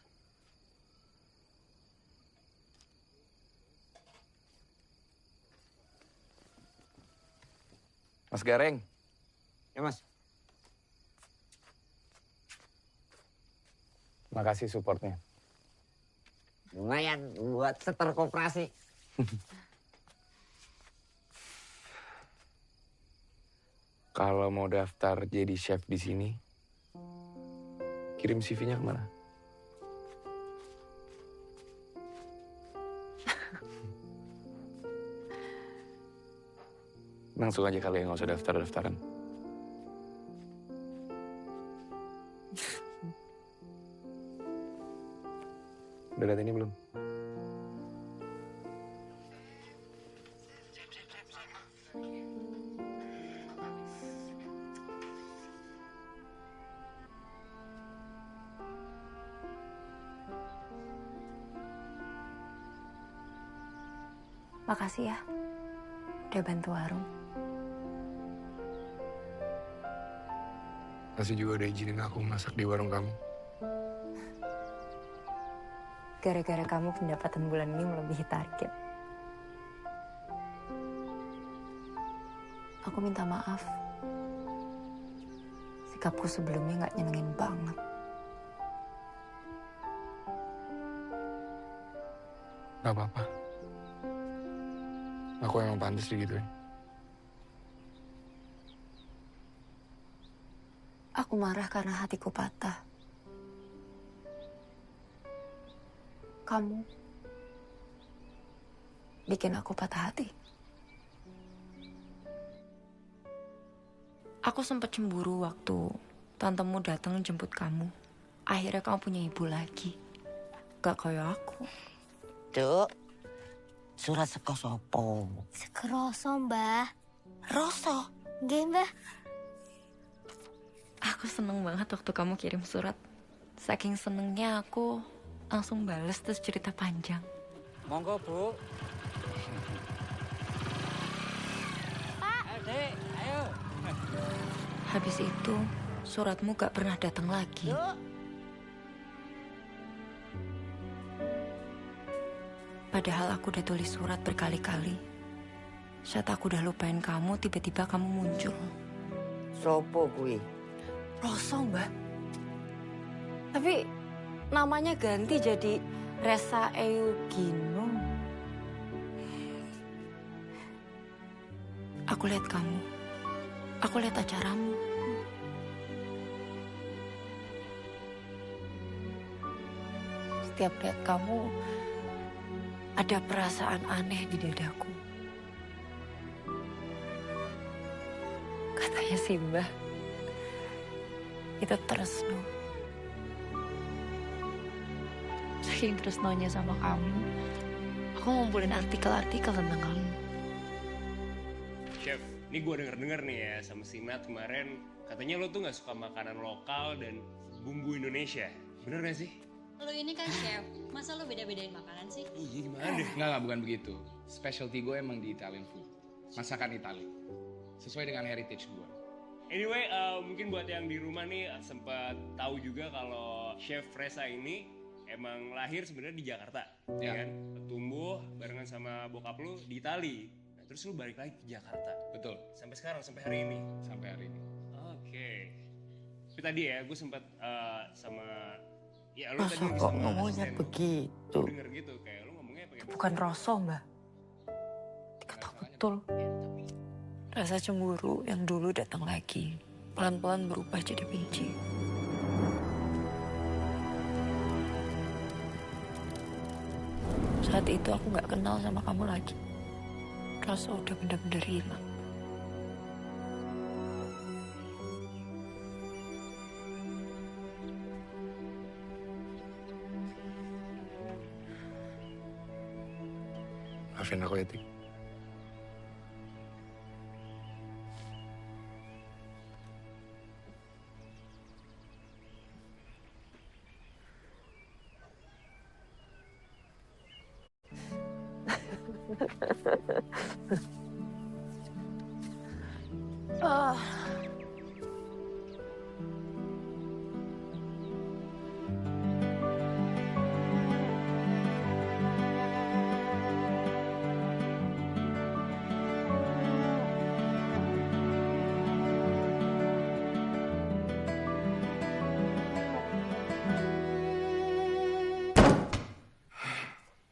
Mas Gareng. Ya, Mas. Makasih supportnya. Lumayan buat setor koperasi. Kalau mau daftar jadi chef di sini, kirim CV-nya kemana? Langsung aja kali ya, nggak usah daftar-daftaran. Udah lihat ini belum? Makasih ya, udah bantu warung. Makasih juga udah izinin aku masak di warung kamu. Gara-gara kamu pendapatan bulan ini melebihi target. Aku minta maaf. Sikapku sebelumnya nggak nyenengin banget. Gak apa-apa. Aku emang pantas digituin. Aku marah karena hatiku patah. Kamu bikin aku patah hati. Aku sempat cemburu waktu tantemu datang jemput kamu. Akhirnya kamu punya ibu lagi. Gak kayak aku. Duk, surat seko sopo? Sekeroso, Mbah. Roso? Nggih, Mbah. Aku seneng banget waktu kamu kirim surat. Saking senengnya aku langsung bales terus cerita panjang. Monggo, Bu. Pak. Dek, ayo. Habis itu, suratmu gak pernah datang lagi. Padahal aku udah tulis surat berkali-kali. Saat aku udah lupain kamu, tiba-tiba kamu muncul. Sopo kuwi? Roso, Mbak. Tapi namanya ganti jadi Resa Eugino. Aku lihat kamu. Aku lihat acaramu. Setiap lihat kamu, ada perasaan aneh di dadaku. Katanya sih, Mbah, itu tresno. Saking tresnonya sama kamu, aku ngumpulin artikel-artikel tentang kamu. Chef, ini gue denger-denger nih ya sama si Matt kemarin, katanya lo tuh gak suka makanan lokal dan bumbu Indonesia. Bener gak sih? Lo ini kan chef, masa lo beda-bedain makanan sih? Iya gimana deh? Enggak, bukan begitu. Specialty gue emang di Italian food. Masakan Itali. Sesuai dengan heritage gue. Anyway, mungkin buat yang di rumah nih sempat tahu juga kalau Chef Resa ini emang lahir sebenarnya di Jakarta, ya kan? Tumbuh barengan sama bokap lu di Itali. Nah, terus lu balik lagi ke Jakarta. Betul. Sampai sekarang, sampai hari ini. Sampai hari ini. Oke. Tapi tadi ya, gue sempat sama ya lu Roso tadi kok sama ngomongnya asisten lu. begitu? Gue denger gitu, kayak lu ngomongnya pakai Bukan Roso, Mbak. Dikata betul. Rasa cemburu yang dulu datang lagi. Pelan-pelan berubah jadi benci. Saat itu aku gak kenal sama kamu lagi. Rasa udah bener-bener hilang. Maafin aku ya, Tik. Ah.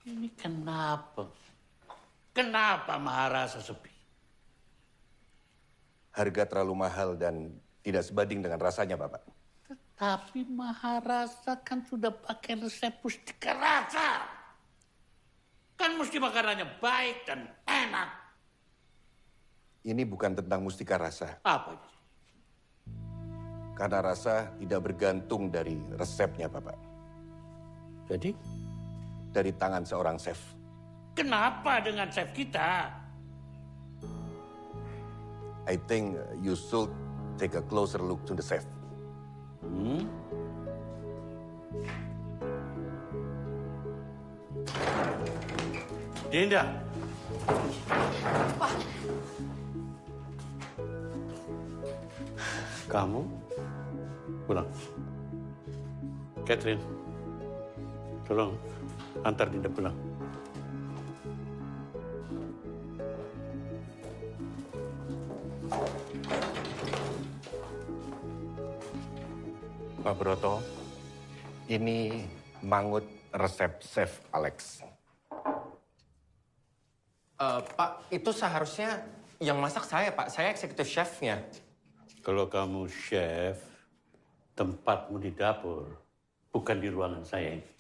Ini kenapa? Kenapa Maharasa sepi? Harga terlalu mahal dan tidak sebanding dengan rasanya, Bapak. Tapi Maharasa kan sudah pakai resep Mustika Rasa. Kan mesti makanannya baik dan enak. Ini bukan tentang mustika rasa. Apa itu? Karena rasa tidak bergantung dari resepnya, Bapak. Jadi? Dari tangan seorang chef. Kenapa dengan chef kita? I think you should take a closer look to the chef. Dinda. Kamu pulang. Catherine, tolong antar Dinda pulang. Pak Broto, ini mangut resep Chef Alex. Pak, itu seharusnya yang masak saya, Pak. Saya eksekutif chefnya. Kalau kamu chef, tempatmu di dapur, bukan di ruangan saya ini.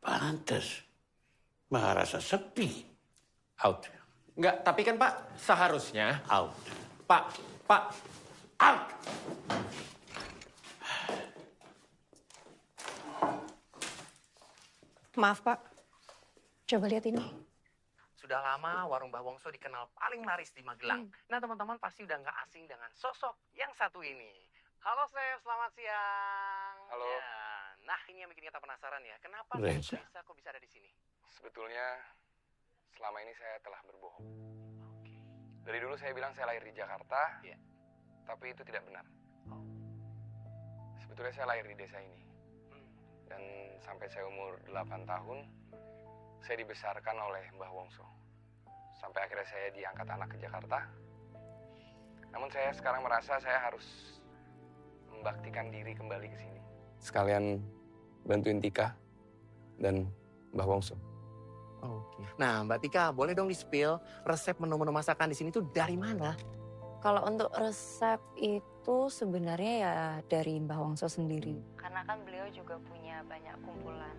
Pantes. Maharasa sepi. Out. Enggak, tapi kan Pak, seharusnya... Out. Pak, out! Maaf, Pak. Coba lihat ini. Sudah lama warung Mbah Wongso dikenal paling laris di Magelang. Nah, teman-teman pasti udah nggak asing dengan sosok yang satu ini. Halo, Chef. Selamat siang. Halo. Ya, nah, ini yang bikin kita penasaran ya. Kenapa Reza. Chef Reza kok bisa ada di sini? Sebetulnya selama ini saya telah berbohong. Dari dulu saya bilang saya lahir di Jakarta, tapi itu tidak benar. Sebetulnya saya lahir di desa ini. Dan sampai saya umur 8 tahun, saya dibesarkan oleh Mbah Wongso. Sampai akhirnya saya diangkat anak ke Jakarta. Namun saya sekarang merasa saya harus membaktikan diri kembali ke sini. Sekalian bantuin Tika dan Mbah Wongso. Oke. Nah, Mbak Tika, boleh dong di-spill resep menu-menu masakan di sini tuh dari mana? Kalau untuk resep itu sebenarnya ya dari Mbah Wongso sendiri. Karena kan beliau juga punya banyak kumpulan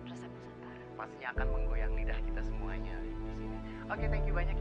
resep Nusantara. Pastinya akan menggoyang lidah kita semuanya di sini. Oke, thank you banyak.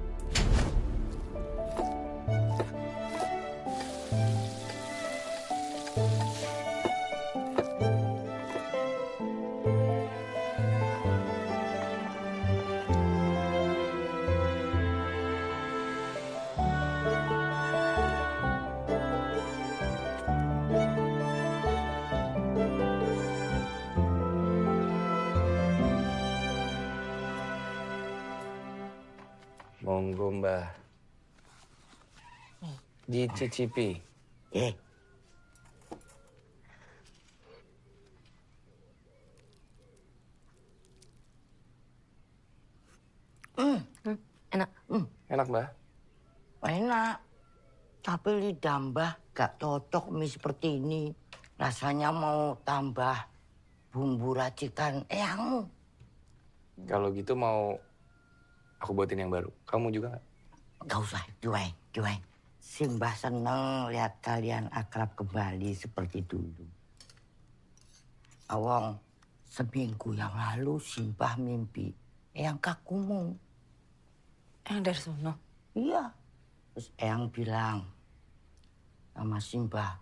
Monggo Mbah. Dicicipi. Enak. Enak, Mbah. Enak. Tapi lidah Mbah gak cocok mie seperti ini. Rasanya mau tambah bumbu racikan eyangmu. Kalau gitu mau aku buatin yang baru. Kamu juga nggak? Gak usah, Juweng. Simbah seneng lihat kalian akrab kembali seperti dulu. Awang, seminggu yang lalu Simbah mimpi eyang kakumu. Eyang Darsono? Iya. Terus eyang bilang sama Simbah,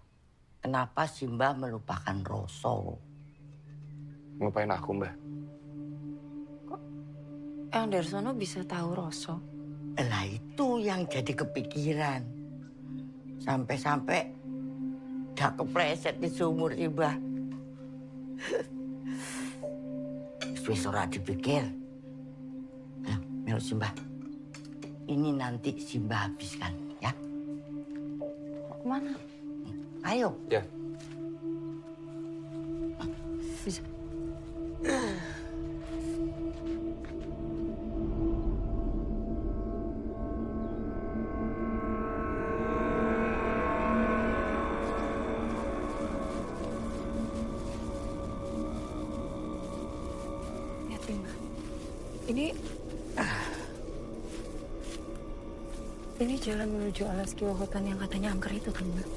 kenapa Simbah melupakan Roso? Ngelupain aku, Mbah. Eyang Darsono bisa tahu Roso? Lah itu yang jadi kepikiran. Sampai-sampai gak kepleset di sumur Simbah. Wis ora dipikir. Nah, melu Simbah. Ini nanti Simbah habiskan, ya. Mau kemana? Ayo. Ya. Bisa. Ini jalan menuju alas kiwa hutan yang katanya angker itu kan, Mbak?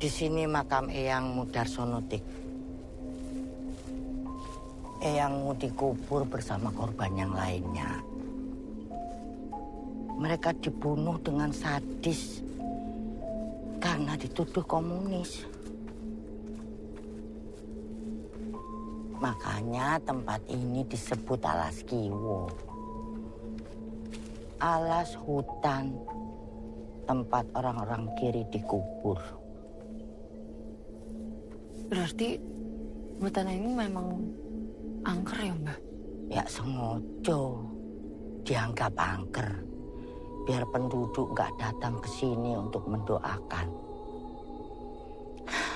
Di sini makam Eyangmu Darsonotik. Eyangmu dikubur bersama korban yang lainnya. Mereka dibunuh dengan sadis karena dituduh komunis. Makanya tempat ini disebut Alas Kiwo. Alas hutan, tempat orang-orang kiri dikubur. Berarti hutan ini memang angker ya, Mbak? Ya sengojo dianggap angker. Biar penduduk nggak datang ke sini untuk mendoakan.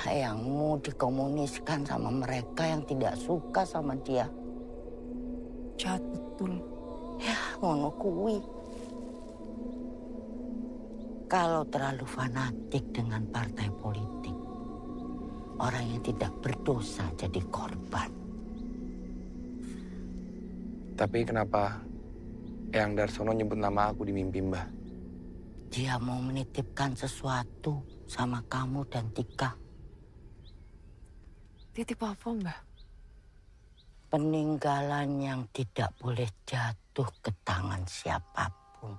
Eyangmu dikomuniskan sama mereka yang tidak suka sama dia. Jahat betul. Ya, ngono kuwi. Kalau terlalu fanatik dengan partai politik, orang yang tidak berdosa jadi korban. Tapi kenapa Eyang Darsono nyebut nama aku di mimpi, Mbah? Dia mau menitipkan sesuatu sama kamu dan Tika. Titip apa, Mbah? Peninggalan yang tidak boleh jatuh ke tangan siapapun.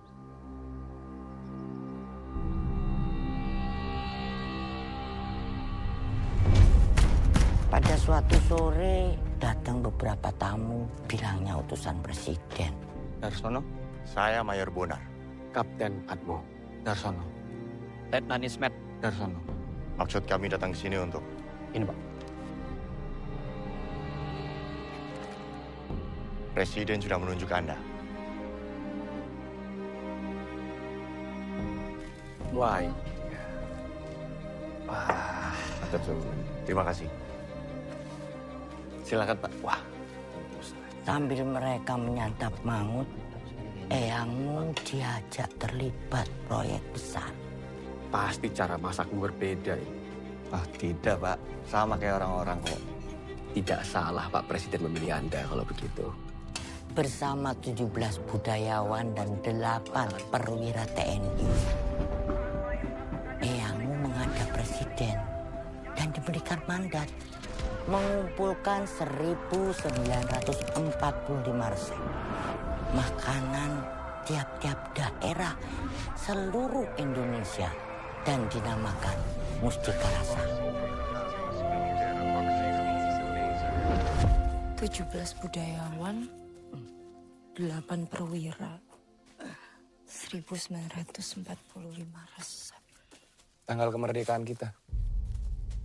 Pada suatu sore datang beberapa tamu, bilangnya utusan presiden. Darsono? Saya Mayor Bonar. Kapten Atmo. Darsono. Letnan Ismet. Darsono. Maksud kami datang ke sini untuk... Ini, Pak. Presiden sudah menunjuk Anda. Why? Wah, terima kasih. Silakan, Pak. Wah. Sambil mereka menyantap mangut, eyangmu diajak terlibat proyek besar. Pasti cara masakmu berbeda. Ah, tidak, Pak. Sama kayak orang-orang kok. Tidak salah Pak Presiden memilih Anda kalau begitu. Bersama 17 budayawan dan 8 perwira TNI. Eyangmu menghadap presiden dan diberikan mandat mengumpulkan 1.945 resep. Makanan tiap-tiap daerah seluruh Indonesia dan dinamakan Mustika Rasa. 17 budayawan, 8 perwira, 1945 resep. Tanggal kemerdekaan kita.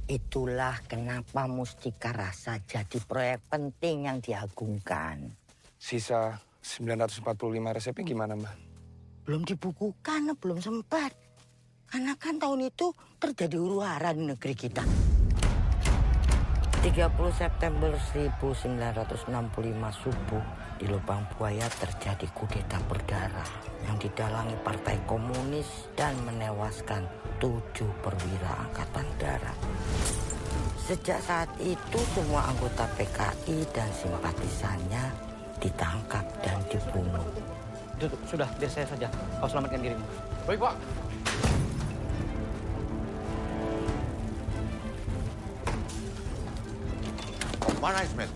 Itulah kenapa Mustika Rasa jadi proyek penting yang diagungkan. Sisa 945 resepnya gimana, Mbak? Belum dibukukan, belum sempat. Karena kan tahun itu terjadi huru-hara di negeri kita. 30 September 1965 subuh, di Lubang Buaya terjadi kudeta berdarah yang didalangi Partai Komunis dan menewaskan 7 perwira Angkatan Darat. Sejak saat itu semua anggota PKI dan simpatisannya ditangkap dan dibunuh. Sudah, biar saya saja. Kau selamatkan dirimu. Baik, Pak. Mana Ismet?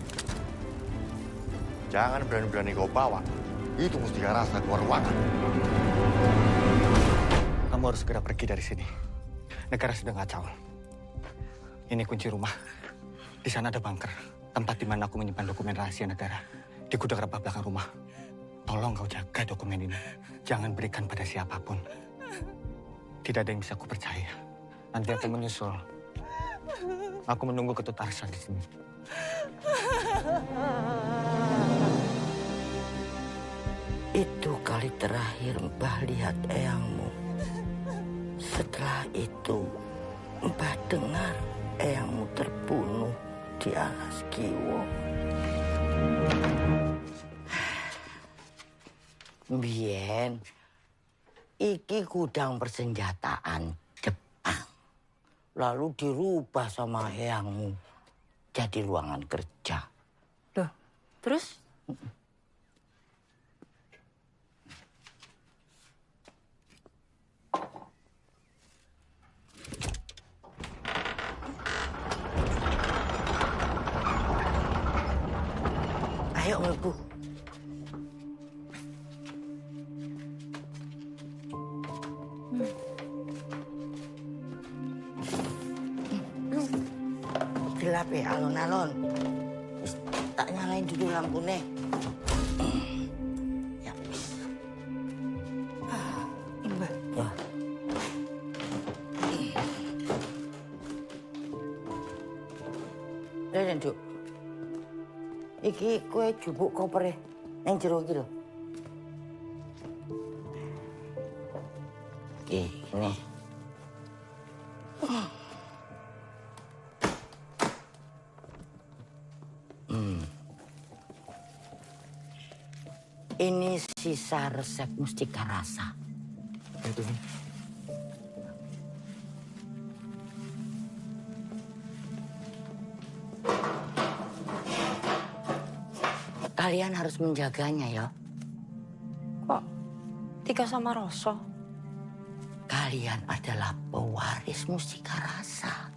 Jangan berani-berani kau bawa. Itu Mustika Rasa keluar ruangan. Kamu harus segera pergi dari sini. Negara sedang kacau. Ini kunci rumah. Di sana ada bunker. Tempat di mana aku menyimpan dokumen rahasia negara. Di gudang rebah belakang rumah. Tolong kau jaga dokumen ini. Jangan berikan pada siapapun. Tidak ada yang bisa aku percaya. Nanti aku menyusul. Aku menunggu Ketut Arsa di sini. Itu kali terakhir Mbah lihat eyangmu. Setelah itu, Mbah dengar eyangmu terbunuh di Alas Kiwo. Bien, iki gudang persenjataan Jepang. Lalu dirubah sama eyangmu jadi ruangan kerja. Loh, terus? Ayo mlebu. Gelap ya, alon-alon. Tak nyalain dulu lampunya. Ya, Mbak. Wah. Lha, Duk. Iki kue jupuk kopere nang jero iki lho. Ini. Ini sisa resep Mustika Rasa. Itu. Kalian harus menjaganya ya. Kok Tika sama Roso? Kalian adalah pewaris mustika rasa.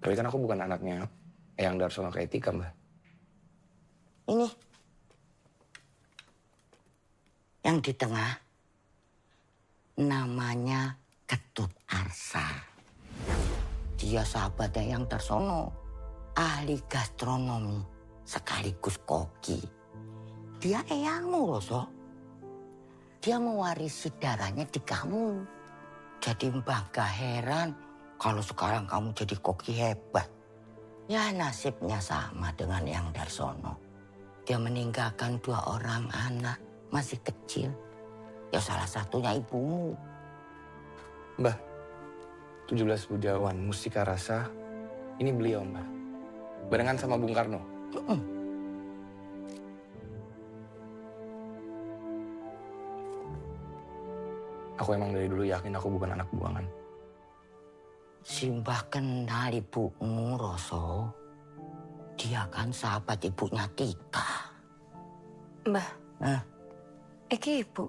Tapi kan aku bukan anaknya Eyang Darsono kayak Tika, Mbak. Ini. Yang di tengah. Namanya Ketut Arsa. Dia sahabatnya Eyang Darsono. Ahli gastronomi sekaligus koki. Dia eyangmu, Roso. Dia mewarisi darahnya di kamu. Jadi Mbah gak heran kalau sekarang kamu jadi koki hebat. Ya nasibnya sama dengan Eyang Darsono. Dia meninggalkan 2 orang anak masih kecil. Ya salah satunya ibumu. Mbah, 17 bujawan mustika rasa, ini beliau, Mbah. Barengan sama Bung Karno. Aku emang dari dulu yakin aku bukan anak buangan. Simbah kenal ibumu, Roso. Dia kan sahabat ibunya Tika. Mbah, Iki ibu.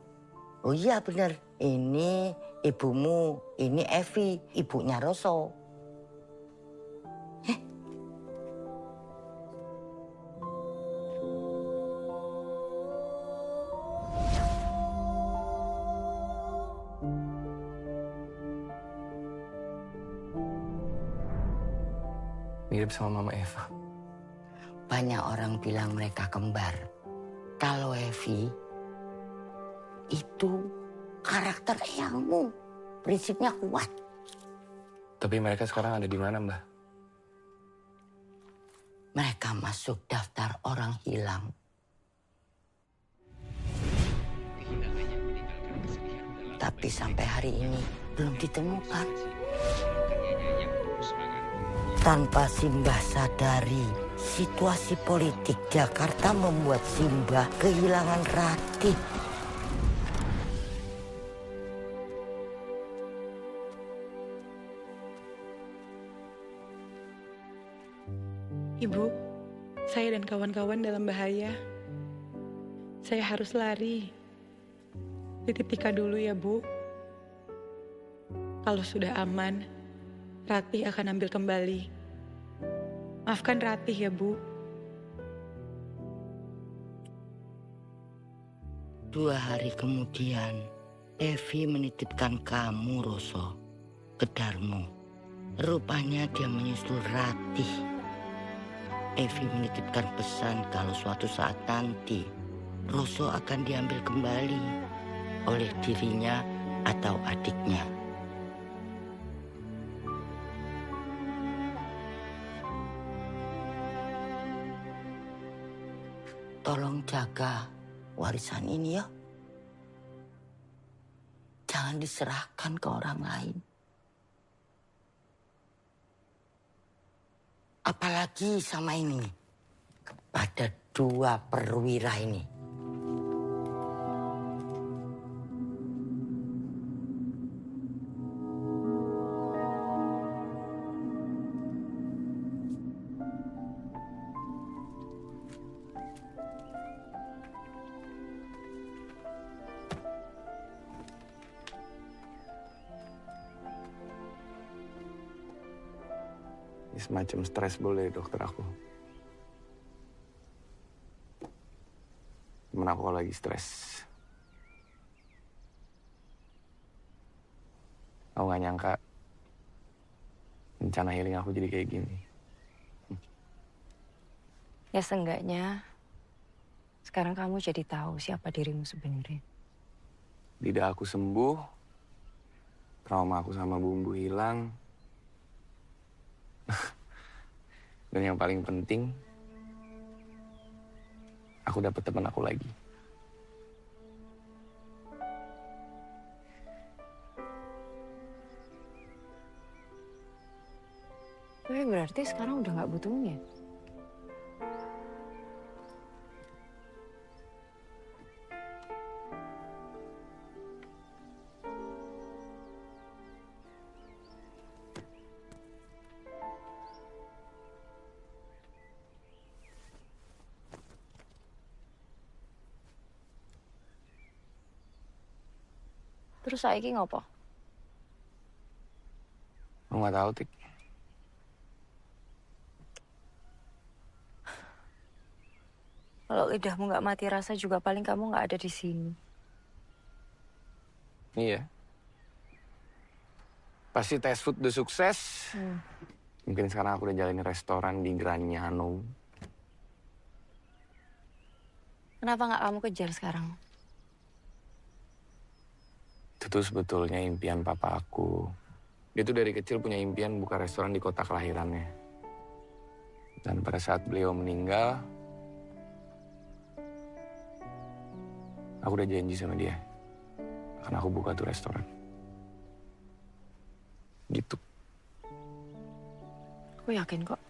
Oh iya bener, ini ibumu, ini Evi, ibunya Roso. Mirip sama Mama Eva. Banyak orang bilang mereka kembar. Kalau Evi, itu karakter eyangmu. Prinsipnya kuat. Tapi mereka sekarang ada di mana, Mbah? Mereka masuk daftar orang hilang. Tapi sampai hari ini belum ditemukan. Tanpa Simbah sadari, situasi politik Jakarta membuat Simbah kehilangan Ratih. Ibu, saya dan kawan-kawan dalam bahaya. Saya harus lari. Titip Tika dulu ya, Bu. Kalau sudah aman, Ratih akan ambil kembali. Maafkan Ratih ya, Bu. 2 hari kemudian, Evi menitipkan kamu, Roso, ke Darmo. Rupanya dia menyusul Ratih. Evi menitipkan pesan kalau suatu saat nanti Roso akan diambil kembali oleh dirinya atau adiknya. Tolong jaga warisan ini ya. Jangan diserahkan ke orang lain. Apalagi sama ini, kepada 2 perwira ini. Semacam stres boleh dokter aku. Cuman aku lagi stres. Aku gak nyangka rencana healing aku jadi kayak gini. Ya seenggaknya sekarang kamu jadi tahu siapa dirimu sebenarnya. Lidah aku sembuh, trauma aku sama bumbu hilang. Dan yang paling penting, aku dapet teman aku lagi. Tapi berarti sekarang udah gak butuhnya. Terus saiki ngopo? Lu nggak tahu, Tik. Kalau lidahmu nggak mati rasa juga paling kamu nggak ada di sini. Iya. Pasti tes food udah sukses. Mungkin sekarang aku udah jalanin restoran di Granyano. Kenapa nggak kamu kejar sekarang? Itu tuh sebetulnya impian papa aku. Dia tuh dari kecil punya impian buka restoran di kota kelahirannya. Dan pada saat beliau meninggal, aku udah janji sama dia. Akan aku buka tuh restoran. Gitu. Aku yakin kok.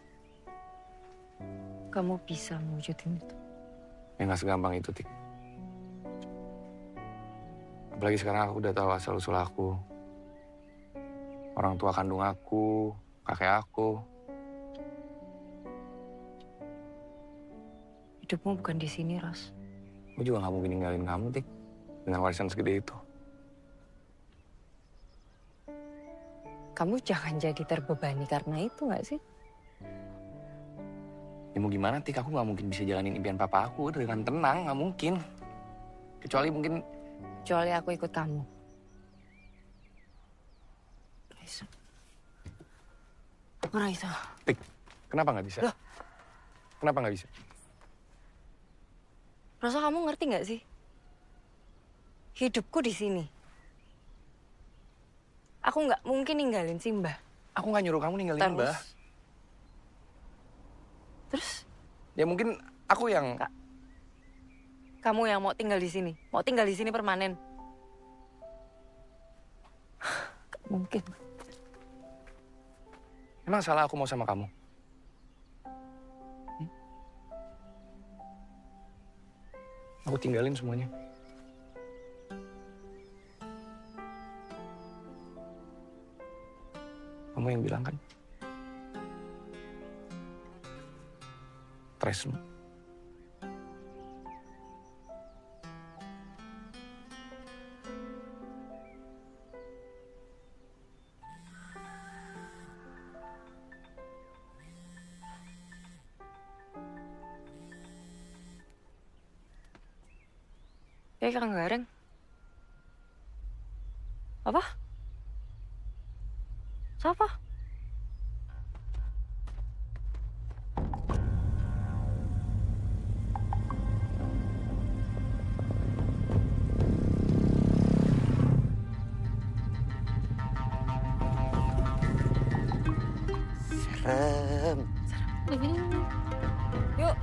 Kamu bisa mewujudin itu. Ya nggak segampang itu, Tik. Apalagi sekarang aku udah tahu asal-usul aku. Orang tua kandung aku, kakek aku. Hidupmu bukan di sini, Ros. Aku juga nggak mungkin ninggalin kamu, Tik. Dengan warisan segede itu. Kamu jangan jadi terbebani karena itu nggak sih? Ya mau gimana, Tik? Aku nggak mungkin bisa jalanin impian papa aku dengan tenang, nggak mungkin. Kecuali aku ikut kamu. Raisa. Tik, kenapa nggak bisa? Loh. Kenapa nggak bisa? Rasa kamu ngerti nggak sih? Hidupku di sini. Aku nggak mungkin ninggalin Simbah. Aku nggak nyuruh kamu ninggalin Mbah. Terus? Ya mungkin aku yang... Kamu yang mau tinggal di sini? Mau tinggal di sini permanen? Gak mungkin. Emang salah aku mau sama kamu? Aku tinggalin semuanya. Kamu yang bilang kan? Tresno. Kang Gareng. Apa? Siapa? Serem. Yuk.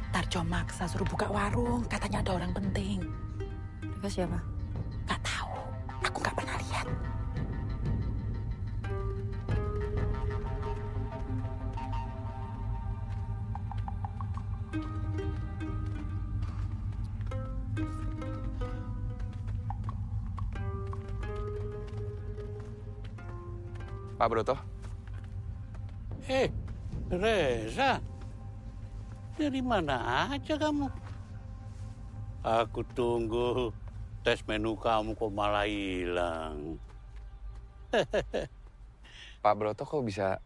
Tarjo maksa suruh buka warung, katanya ada orang penting. Mereka siapa? Gak tahu, aku gak pernah lihat. Pak Broto. Reza. Dari mana aja kamu? Aku tunggu tes menu kamu kok malah hilang. Pak Broto kok bisa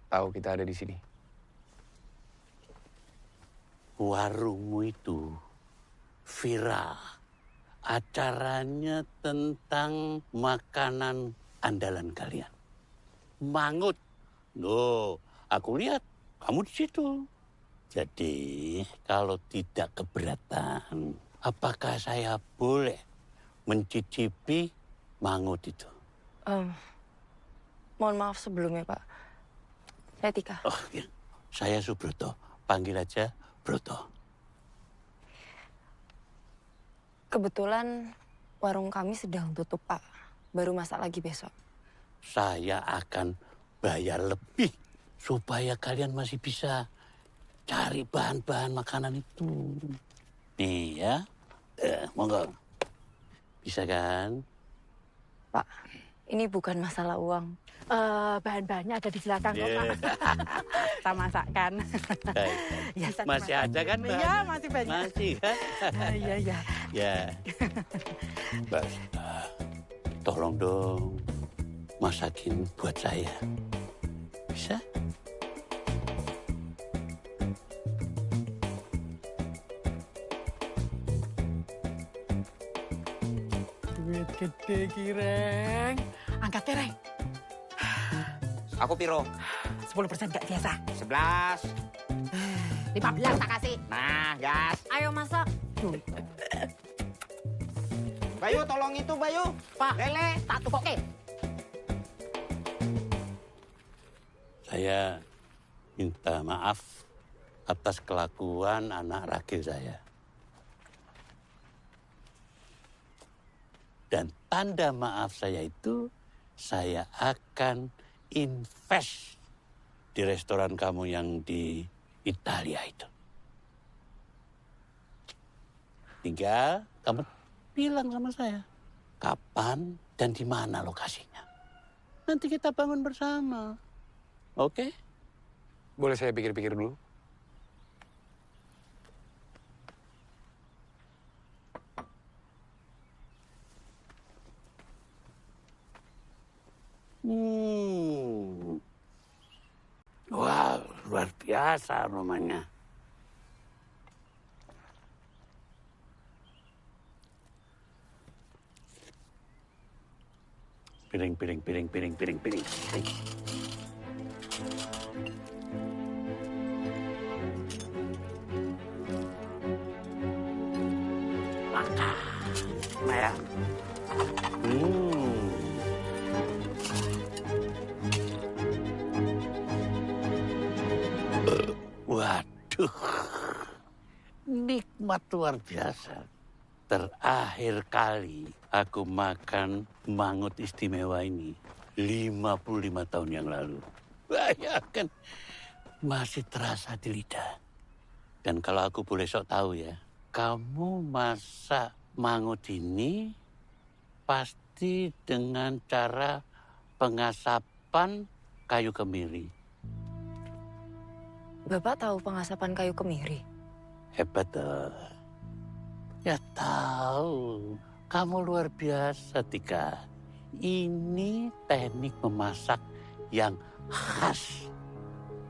tahu kita ada di sini? Warungmu itu viral. Acaranya tentang makanan andalan kalian. Mangut. Loh, aku lihat kamu di situ. Jadi, kalau tidak keberatan, apakah saya boleh mencicipi mangut itu? Mohon maaf sebelumnya, Pak. Saya Tika. Oh, ya. Saya Subroto. Panggil aja Broto. Kebetulan warung kami sedang tutup, Pak. Baru masak lagi besok. Saya akan bayar lebih supaya kalian masih bisa cari bahan-bahan makanan itu. Nih ya, monggo. Bisa kan? Pak, Ini bukan masalah uang. Bahan-bahannya ada di belakang kok, Pak. Kita masakkan. Ya, Masih ada kan, Mbak? Iya, masih banyak. Masih kan? Iya, iya. Ya. Mbak, tolong dong masakin buat saya. Bisa? Duit gede, Kireng. Angkat, Kireng. Aku piro? 10% gak biasa. 11. 15 tak kasih. Nah, gas. Ayo masak. Bayu, tolong itu, Bayu. Pak, lele. tak tukoke. Saya minta maaf atas kelakuan anak ragil saya. Dan tanda maaf saya itu, saya akan invest di restoran kamu yang di Italia itu. Tinggal kamu bilang sama saya, kapan dan di mana lokasinya. Nanti kita bangun bersama. Oke? Boleh saya pikir-pikir dulu? Wah, luar biasa aromanya. Piring. Makan. Ya. Waduh, nikmat luar biasa. Terakhir kali aku makan mangut istimewa ini 55 tahun yang lalu. Bayangkan, masih terasa di lidah. Dan kalau aku boleh sok tahu ya, kamu masak mangut ini pasti dengan cara pengasapan kayu kemiri. Bapak tahu pengasapan kayu kemiri? Hebat toh. Ya tahu. Kamu luar biasa, Tika. Ini teknik memasak yang khas.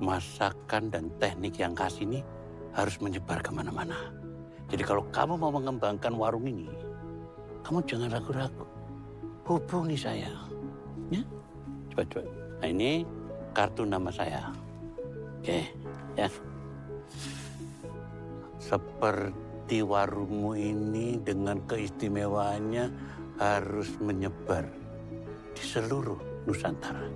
Masakan dan teknik yang khas ini harus menyebar kemana-mana. Jadi kalau kamu mau mengembangkan warung ini, kamu jangan ragu-ragu. Hubungi saya. Ya? Coba. Nah, ini kartu nama saya. Oke, ya. Seperti warungmu ini dengan keistimewaannya harus menyebar di seluruh Nusantara.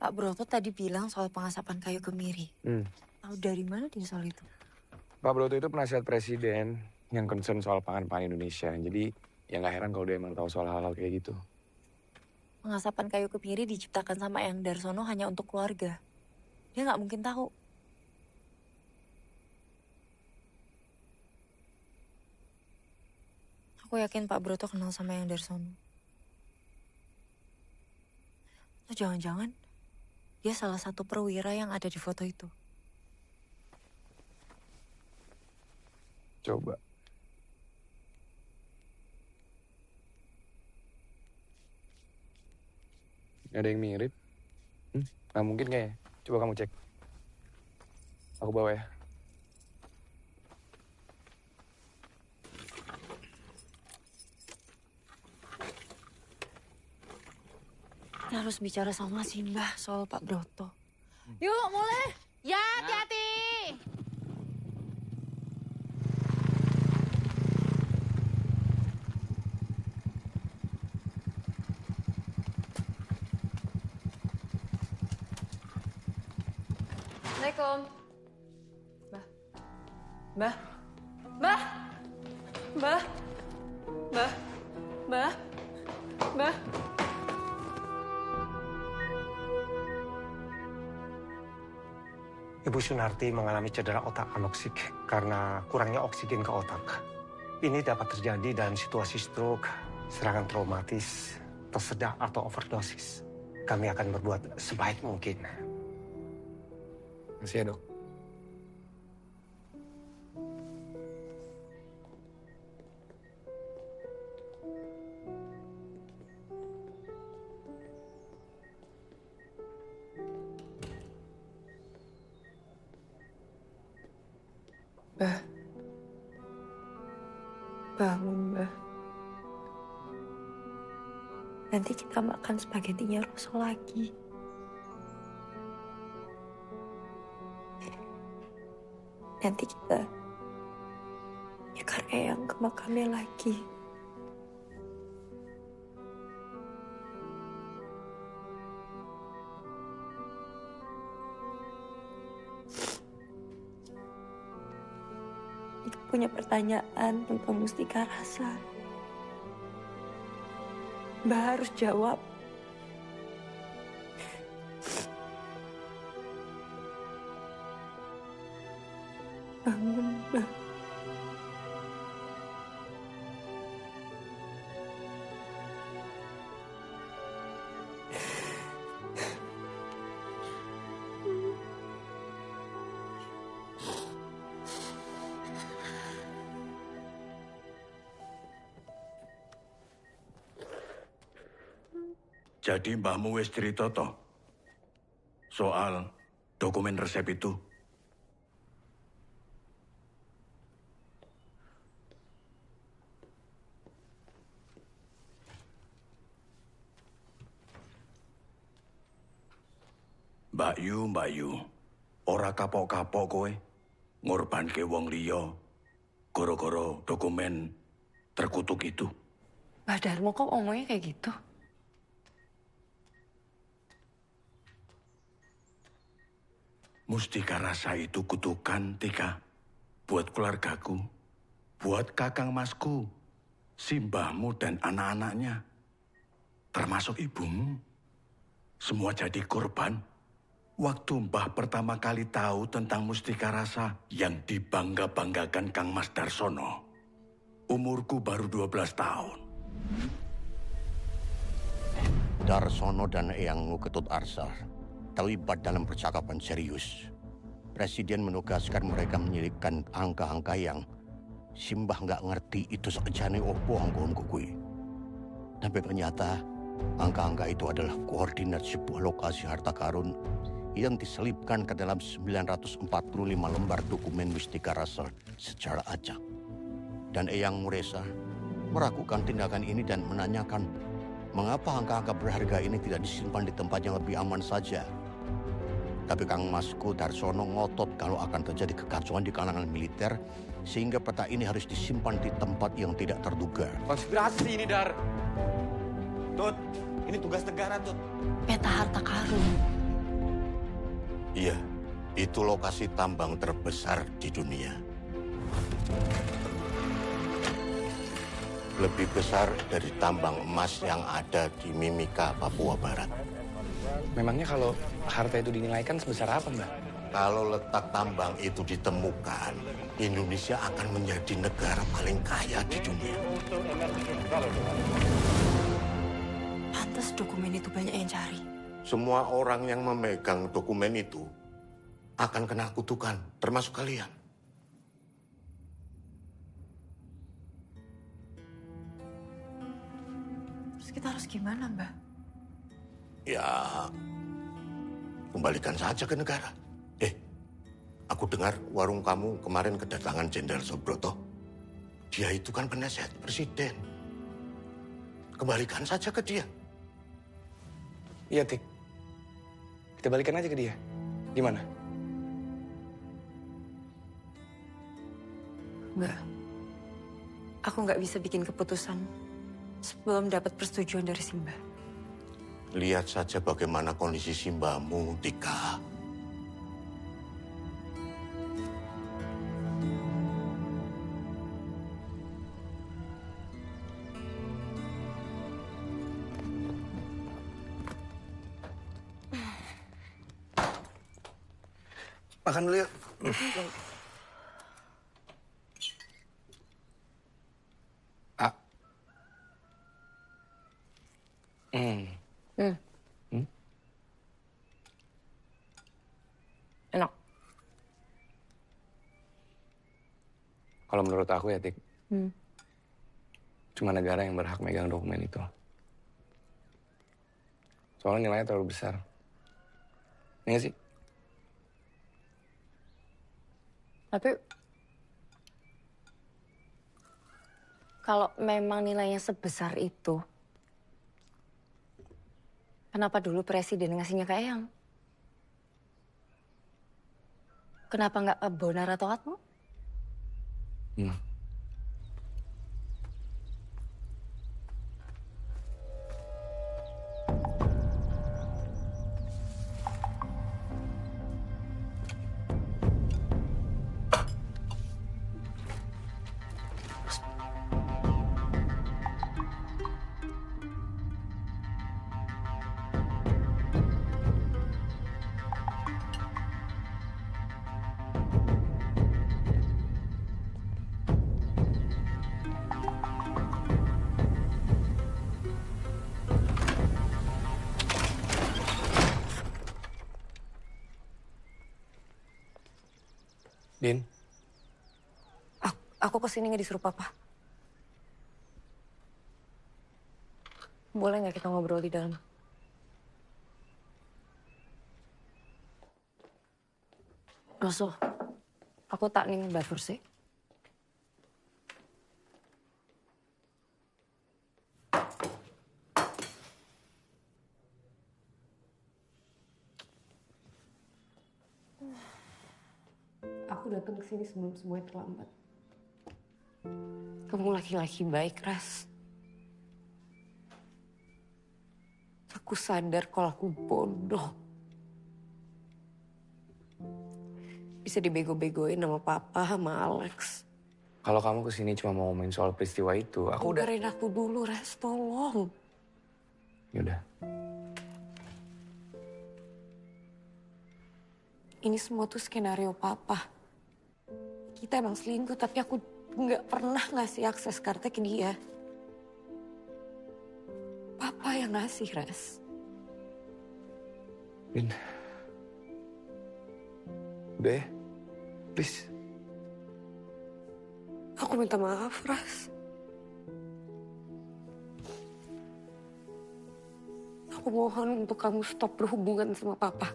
Pak Broto tadi bilang soal pengasapan kayu kemiri. Tahu dari mana dia soal itu? Pak Broto itu penasihat presiden yang concern soal pangan Indonesia. Jadi ya nggak heran kalau dia emang tahu soal hal-hal kayak gitu. Pengasapan kayu kemiri diciptakan sama Eyang Darsono hanya untuk keluarga. Dia nggak mungkin tahu. Aku yakin Pak Broto kenal sama Eyang Darsono. Atau jangan-jangan dia salah satu perwira yang ada di foto itu. Coba. Ada yang mirip? Nggak mungkin kayaknya. Coba kamu cek. Aku bawa ya. Kita harus bicara sama Simbah soal Pak Broto. Yuk, mulai. Ya, hati-hati. Assalamualaikum. Mbah. Mbah. Mbah. Mbah. Mbah. Mbah. Ibu Sunarti mengalami cedera otak anoksik karena kurangnya oksigen ke otak. Ini dapat terjadi dalam situasi stroke, serangan traumatis, tersedak atau overdosis. Kami akan berbuat sebaik mungkin. Makasih ya, Dok. Mbah. Bangun, Mbah. Nanti kita makan spaghettinya Roso lagi. Nanti kita nyekar Eyang ke makamnya lagi. Jika punya pertanyaan tentang Mustika Rasa, Mbak harus jawab. Bangun, Mbak. Jadi mbahmu wis cerita toh soal dokumen resep itu? Mbak Yu, ora kapok-kapok kowe ngorbanke wong liya gara-gara dokumen terkutuk itu. Mbak Darmo kok ngomongnya kayak gitu? Mustika Rasa itu kutukan, Tika. Buat keluargaku, buat kakang masku, simbahmu dan anak-anaknya. Termasuk ibumu. Semua jadi korban. Waktu Mbah pertama kali tahu tentang Mustika Rasa yang dibangga-banggakan Kang Mas Darsono, umurku baru 12 tahun. Darsono dan Eyangmu Ketut Arsa terlibat dalam percakapan serius. Presiden menugaskan mereka menyelipkan angka-angka yang Simbah nggak ngerti itu sakjane opo angka-angka kuwi. Tapi ternyata angka-angka itu adalah koordinat sebuah lokasi harta karun yang diselipkan ke dalam 945 lembar dokumen Mustika Rasa secara acak. Dan Eyang Muresa melakukan tindakan ini dan menanyakan mengapa angka-angka berharga ini tidak disimpan di tempat yang lebih aman saja. Tapi Kang Masku Darsono ngotot kalau akan terjadi kekacauan di kalangan militer, sehingga peta ini harus disimpan di tempat yang tidak terduga. Konspirasi ini, Dar. Tut, ini tugas negara, Tut. Peta harta karun. Iya, itu lokasi tambang terbesar di dunia. Lebih besar dari tambang emas yang ada di Mimika, Papua Barat. Memangnya kalau harta itu dinilaikan sebesar apa, Mbak? Kalau letak tambang itu ditemukan, Indonesia akan menjadi negara paling kaya di dunia. Pantes dokumen itu banyak yang cari. Semua orang yang memegang dokumen itu akan kena kutukan, termasuk kalian. Terus kita harus gimana, Mbak? Ya, kembalikan saja ke negara. Aku dengar warung kamu kemarin kedatangan Jenderal Subroto. Dia itu kan penasihat presiden. Kembalikan saja ke dia. Iya, Tik. Kita balikan aja ke dia. Gimana? Enggak. Aku nggak bisa bikin keputusan sebelum dapat persetujuan dari Simbah. Lihat saja bagaimana kondisi Simbahmu, Tika. Makan dulu yuk. Enak. Kalau menurut aku ya, Tik, cuma negara yang berhak megang dokumen itu. Soalnya nilainya terlalu besar. Iya sih? Tapi kalau memang nilainya sebesar itu, kenapa dulu presiden ngasihnya ke Eyang? Kenapa nggak ke Bonar atau Atmo? Din, Aku kesini nggak disuruh papa. Boleh nggak kita ngobrol di dalam? Masuk. Aku tak ning dapur sih. Aku datang ke sini sebelum semuanya terlambat. Kamu laki-laki baik, Ras. Aku sadar kalau aku bodoh. Bisa dibego-begoin sama papa, sama Alex. kalau kamu kesini cuma mau ngomongin soal peristiwa itu, aku udah... Dengerin aku dulu, Ras. Tolong. Yaudah. Ini semua tuh skenario papa. Kita emang selingkuh, tapi aku nggak pernah ngasih akses kartu ke dia. Papa yang ngasih, Ras. Din. Udah ya? Please. Aku minta maaf, Ras. Aku mohon untuk kamu stop berhubungan sama papa.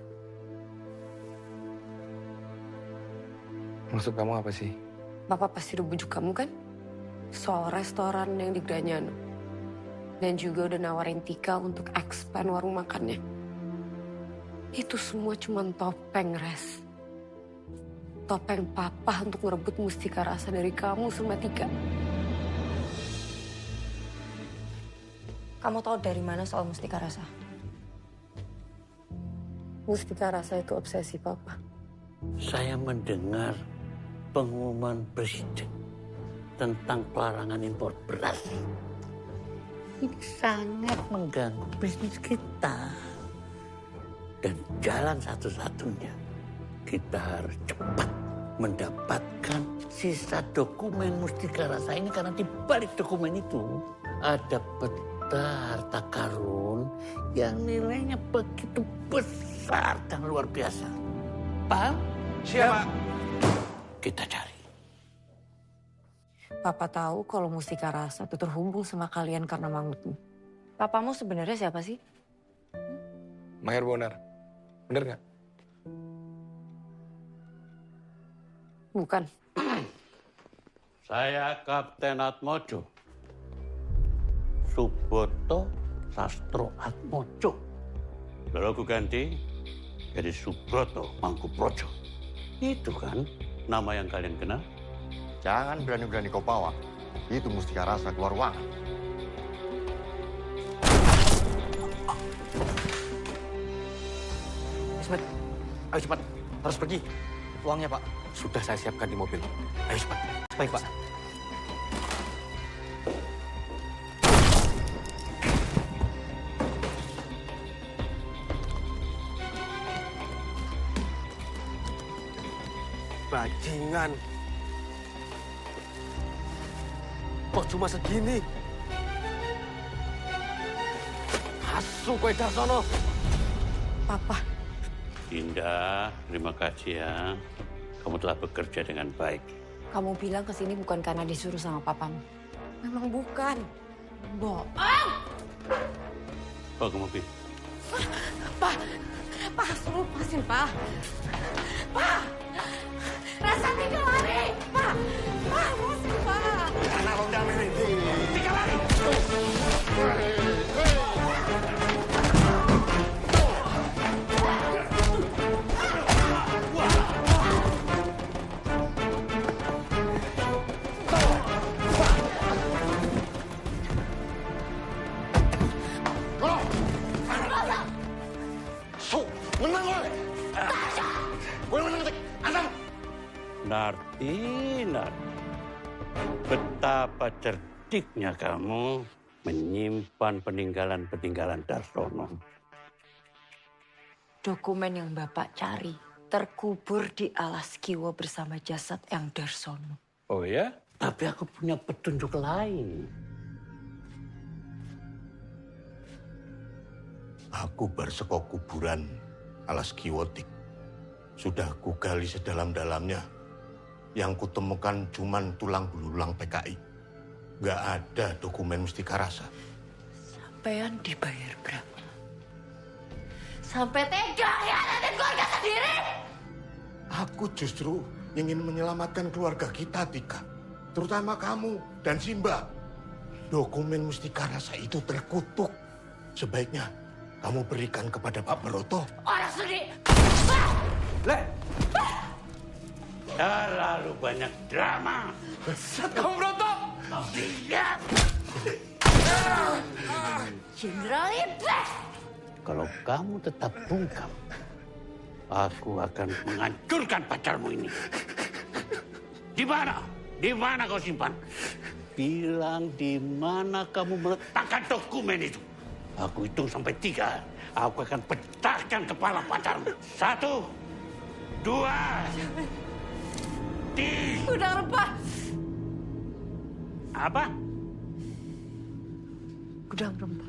Maksud kamu apa sih? Papa pasti udah bujuk kamu kan? Soal restoran yang di Granyano. Dan juga udah nawarin Tika untuk expand warung makannya. Itu semua cuma topeng, Res. Topeng papa untuk ngerebut Mustika Rasa dari kamu sama Tika. Kamu tahu dari mana soal Mustika Rasa? Mustika Rasa itu obsesi papa. Saya mendengar pengumuman presiden tentang pelarangan impor beras. Ini sangat mengganggu bisnis kita. Dan jalan satu-satunya, kita harus cepat mendapatkan sisa dokumen Mustika Rasa ini. Karena di balik dokumen itu ada peta harta karun yang nilainya begitu besar dan luar biasa. Paham? Siapa? Kita cari. Papa tahu kalau Mustika Rasa itu terhubung sama kalian karena Mangutmu. Papamu sebenarnya siapa sih? Maher Bonar. Bener nggak? Bukan. Saya Kapten Atmojo. Suboto Sastro Atmojo. Lalu aku ganti jadi Subroto Mangkuprojo. Itu kan nama yang kalian kenal? Jangan berani-berani kau bawa. Itu Mustika Rasa keluar ruangan. Cepat. Ayo cepat. Harus pergi. Uangnya, Pak. Sudah saya siapkan di mobil. Ayo cepat. Baik, Pak. Bajingan. Kok cuma segini? Asu kowe Darsono. Papa. Dinda, terima kasih ya. Kamu telah bekerja dengan baik. Kamu bilang kesini bukan karena disuruh sama papamu. Memang bukan. Bohong. Bawa ke mobil. Pak, suruh lepasin, Pak. Pak, Rasa tinggal lari. Pak, lepasin, Pak. Anak londa merah. Tinggal lari. Menang gue! Gue menang, Tik! Antam! Narti. Betapa cerdiknya kamu menyimpan peninggalan-peninggalan Darsono. Dokumen yang Bapak cari terkubur di alas Kiwo bersama jasad Eyang Darsono. Oh ya? Tapi aku punya petunjuk lain. Aku bersekok kuburan alas Kiwotik. Sudah kugali sedalam-dalamnya. Yang kutemukan cuman tulang belulang PKI. Gak ada dokumen Mustika Rasa. Sampean dibayar berapa? Sampai tega hianatin keluarga sendiri? Aku justru ingin menyelamatkan keluarga kita, Tika. Terutama kamu dan Simba. Dokumen Mustika Rasa itu terkutuk. Sebaiknya kamu berikan kepada Pak Broto. Orang sudi. Lek. Terlalu banyak drama. Set kamu Broto. Tidak. Jenderal Iblis. Kalau kamu tetap bungkam, aku akan menghancurkan pacarmu ini. Di mana? Di mana kau simpan? Bilang di mana kamu meletakkan dokumen itu. Aku hitung sampai 3. Aku akan pecahkan kepala pacarmu. 1, 2, 3. Udah rempah. Apa? Gudang rempah.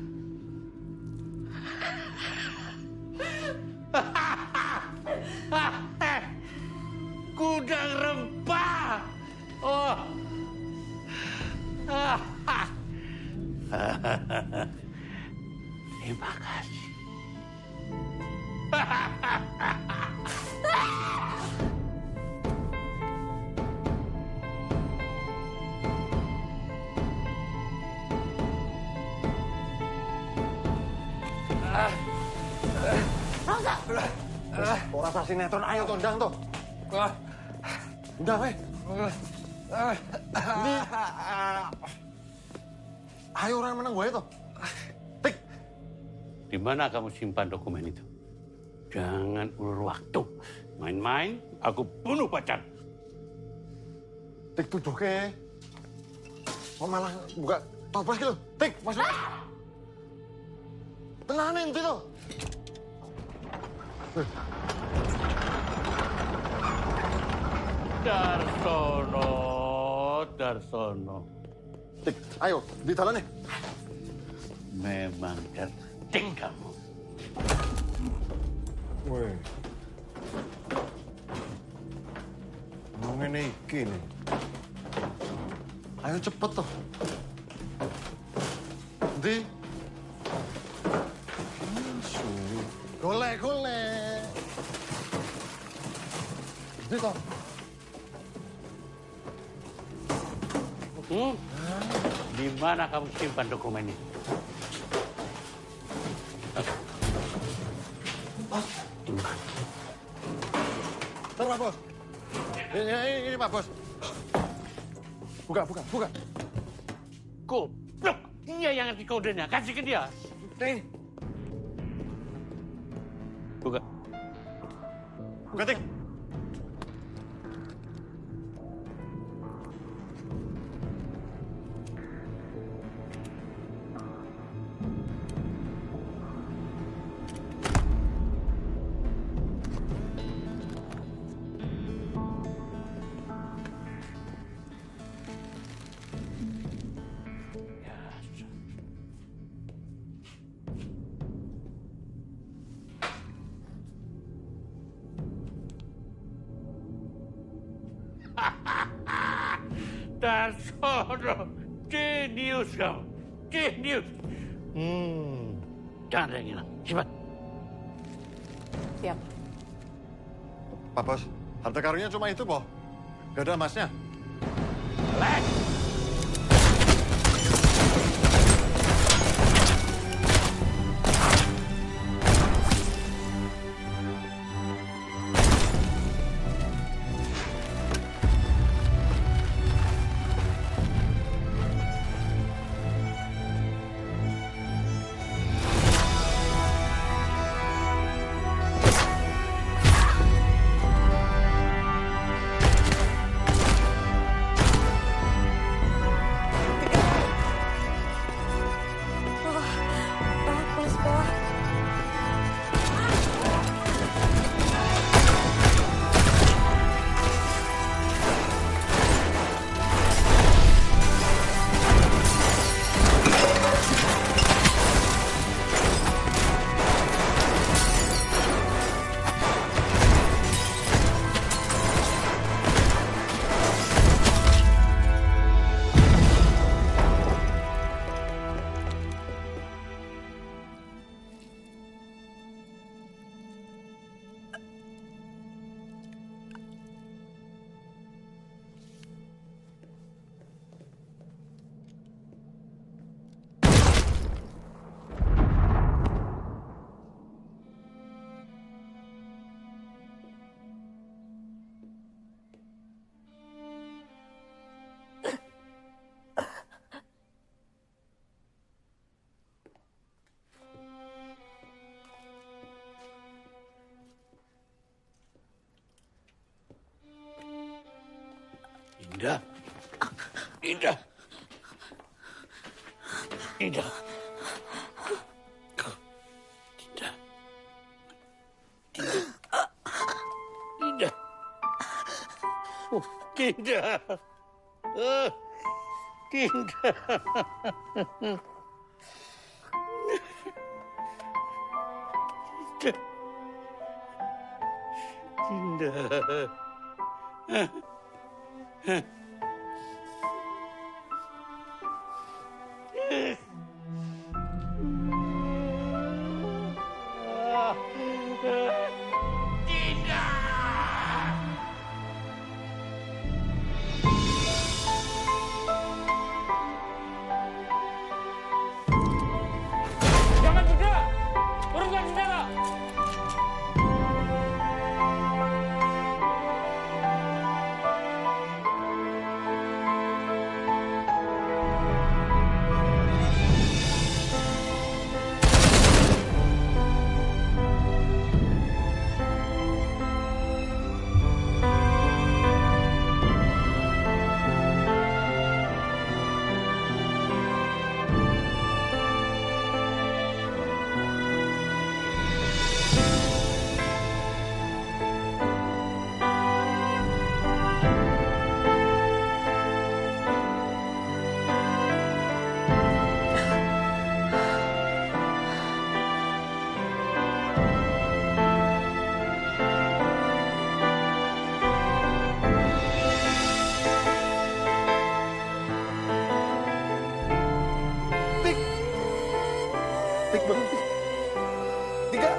Gudang rempah. Oh. Terima kasih. Rosa. Kok rasa sinetron ayo tondang tuh. Udah, weh. Ini. Ayo orang menang gue itu. Di mana kamu simpan dokumen itu? Jangan ulur waktu. Main-main, aku bunuh pacar. Tik tujuh ke. Kok malah buka toples gitu. Tik, maksudnya. Tenanin itu. Darsono. Tik, ayo, di dalam nih. Memang cerdik kamu. Weh. Ngomongin iki nih. Ayo cepet tuh. Di. Golek. Di toh. Di mana kamu simpan dokumen itu? Bos. Terus, Bos. Ini Pak Bos. Buka. Goblok. Dia yang ngerti kodenya. Kasih ke dia. Nih. Buka, Tik. Darsono, jenius kau, jenius. Jangan ada yang hilang, cepat. Siap. Pak Bos, harta karunnya cuma itu, Boh. Gak ada emasnya. Lex! Indah. Indah. Indah. Indah. Indah. Indah. Indah. Indah. Jangan Dinda! Uruskan Dinda! Tik bangun, Tik. Tika.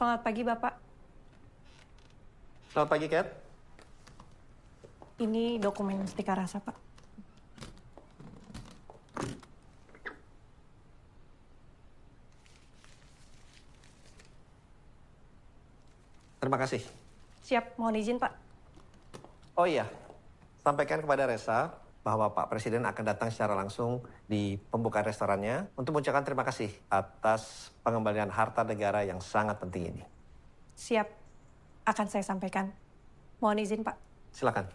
Selamat pagi, Bapak. Selamat pagi, Kat. Ini dokumen Mustika Rasa, Pak. kasih. Siap, mohon izin Pak. Oh iya, sampaikan kepada Resa bahwa Pak Presiden akan datang secara langsung di pembukaan restorannya untuk mengucapkan terima kasih atas pengembalian harta negara yang sangat penting ini. Siap, akan saya sampaikan. Mohon izin Pak. Silakan.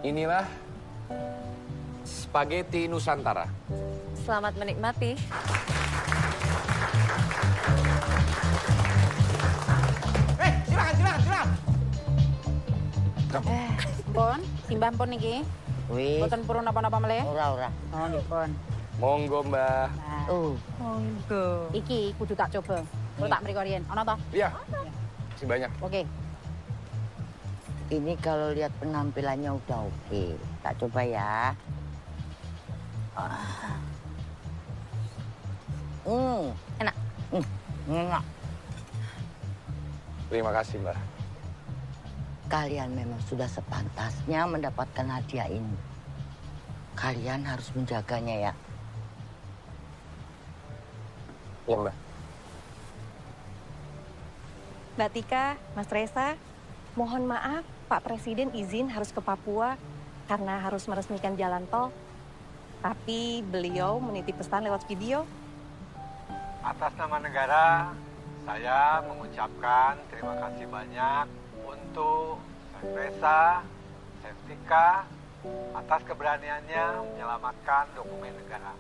Inilah spaghetti Nusantara. Selamat menikmati. Silakan. Pun, simbah pun niki. Wis. Boten purun napa-napa meleh. Ora. Oh, nipun. Monggo, Mbah. Monggo. Iki kudu tak coba. Kudu tak mriko riyen. Ana ta? Iya. Masih banyak. Oke. Ini kalau lihat penampilannya udah oke. Tak coba ya. Enak. Enak. Terima kasih, Mbak. Kalian memang sudah sepantasnya mendapatkan hadiah ini. Kalian harus menjaganya ya. Ya, Mbak. Mbak Tika, Mas Resa, mohon maaf Pak Presiden izin harus ke Papua karena harus meresmikan jalan tol. Tapi beliau menitip pesan lewat video. Atas nama negara, saya mengucapkan terima kasih banyak untuk Chef Resa, Chef Tika, atas keberaniannya menyelamatkan dokumen negara.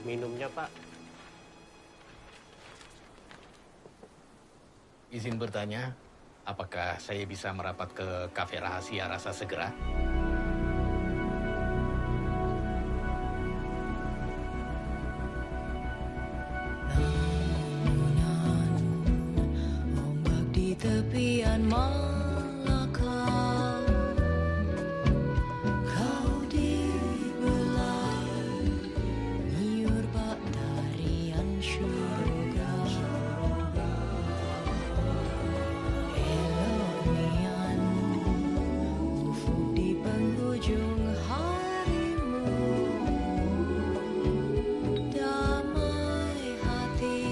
Minumnya, Pak. Izin bertanya, apakah saya bisa merapat ke kafe rahasia rasa segera? Ombak di tepian Malaka, kau dibelai niur bak tarian syurga. Elok nian ufuk di penghujung harimu, damai hati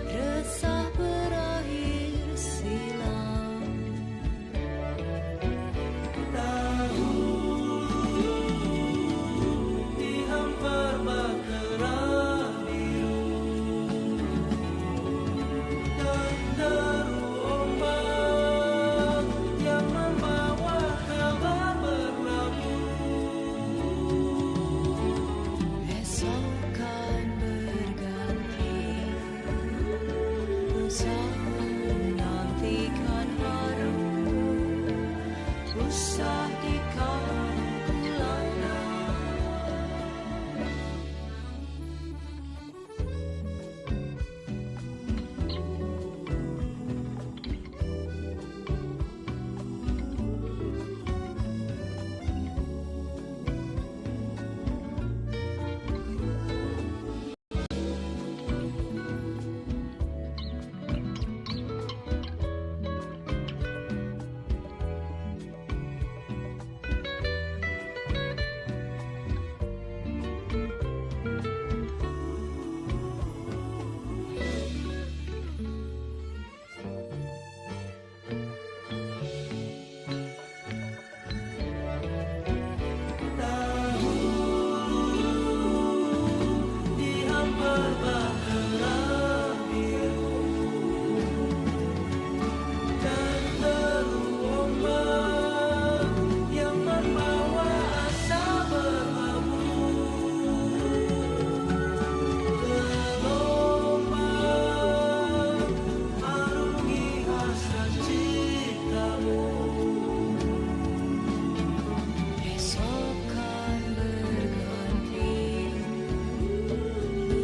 resah berakhir silam. Dihampar bahtera biru dan deru ombak yang membawa kabar berlabuh. Esok kan berganti, usah menantikan haru, usah dikau lana.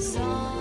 song.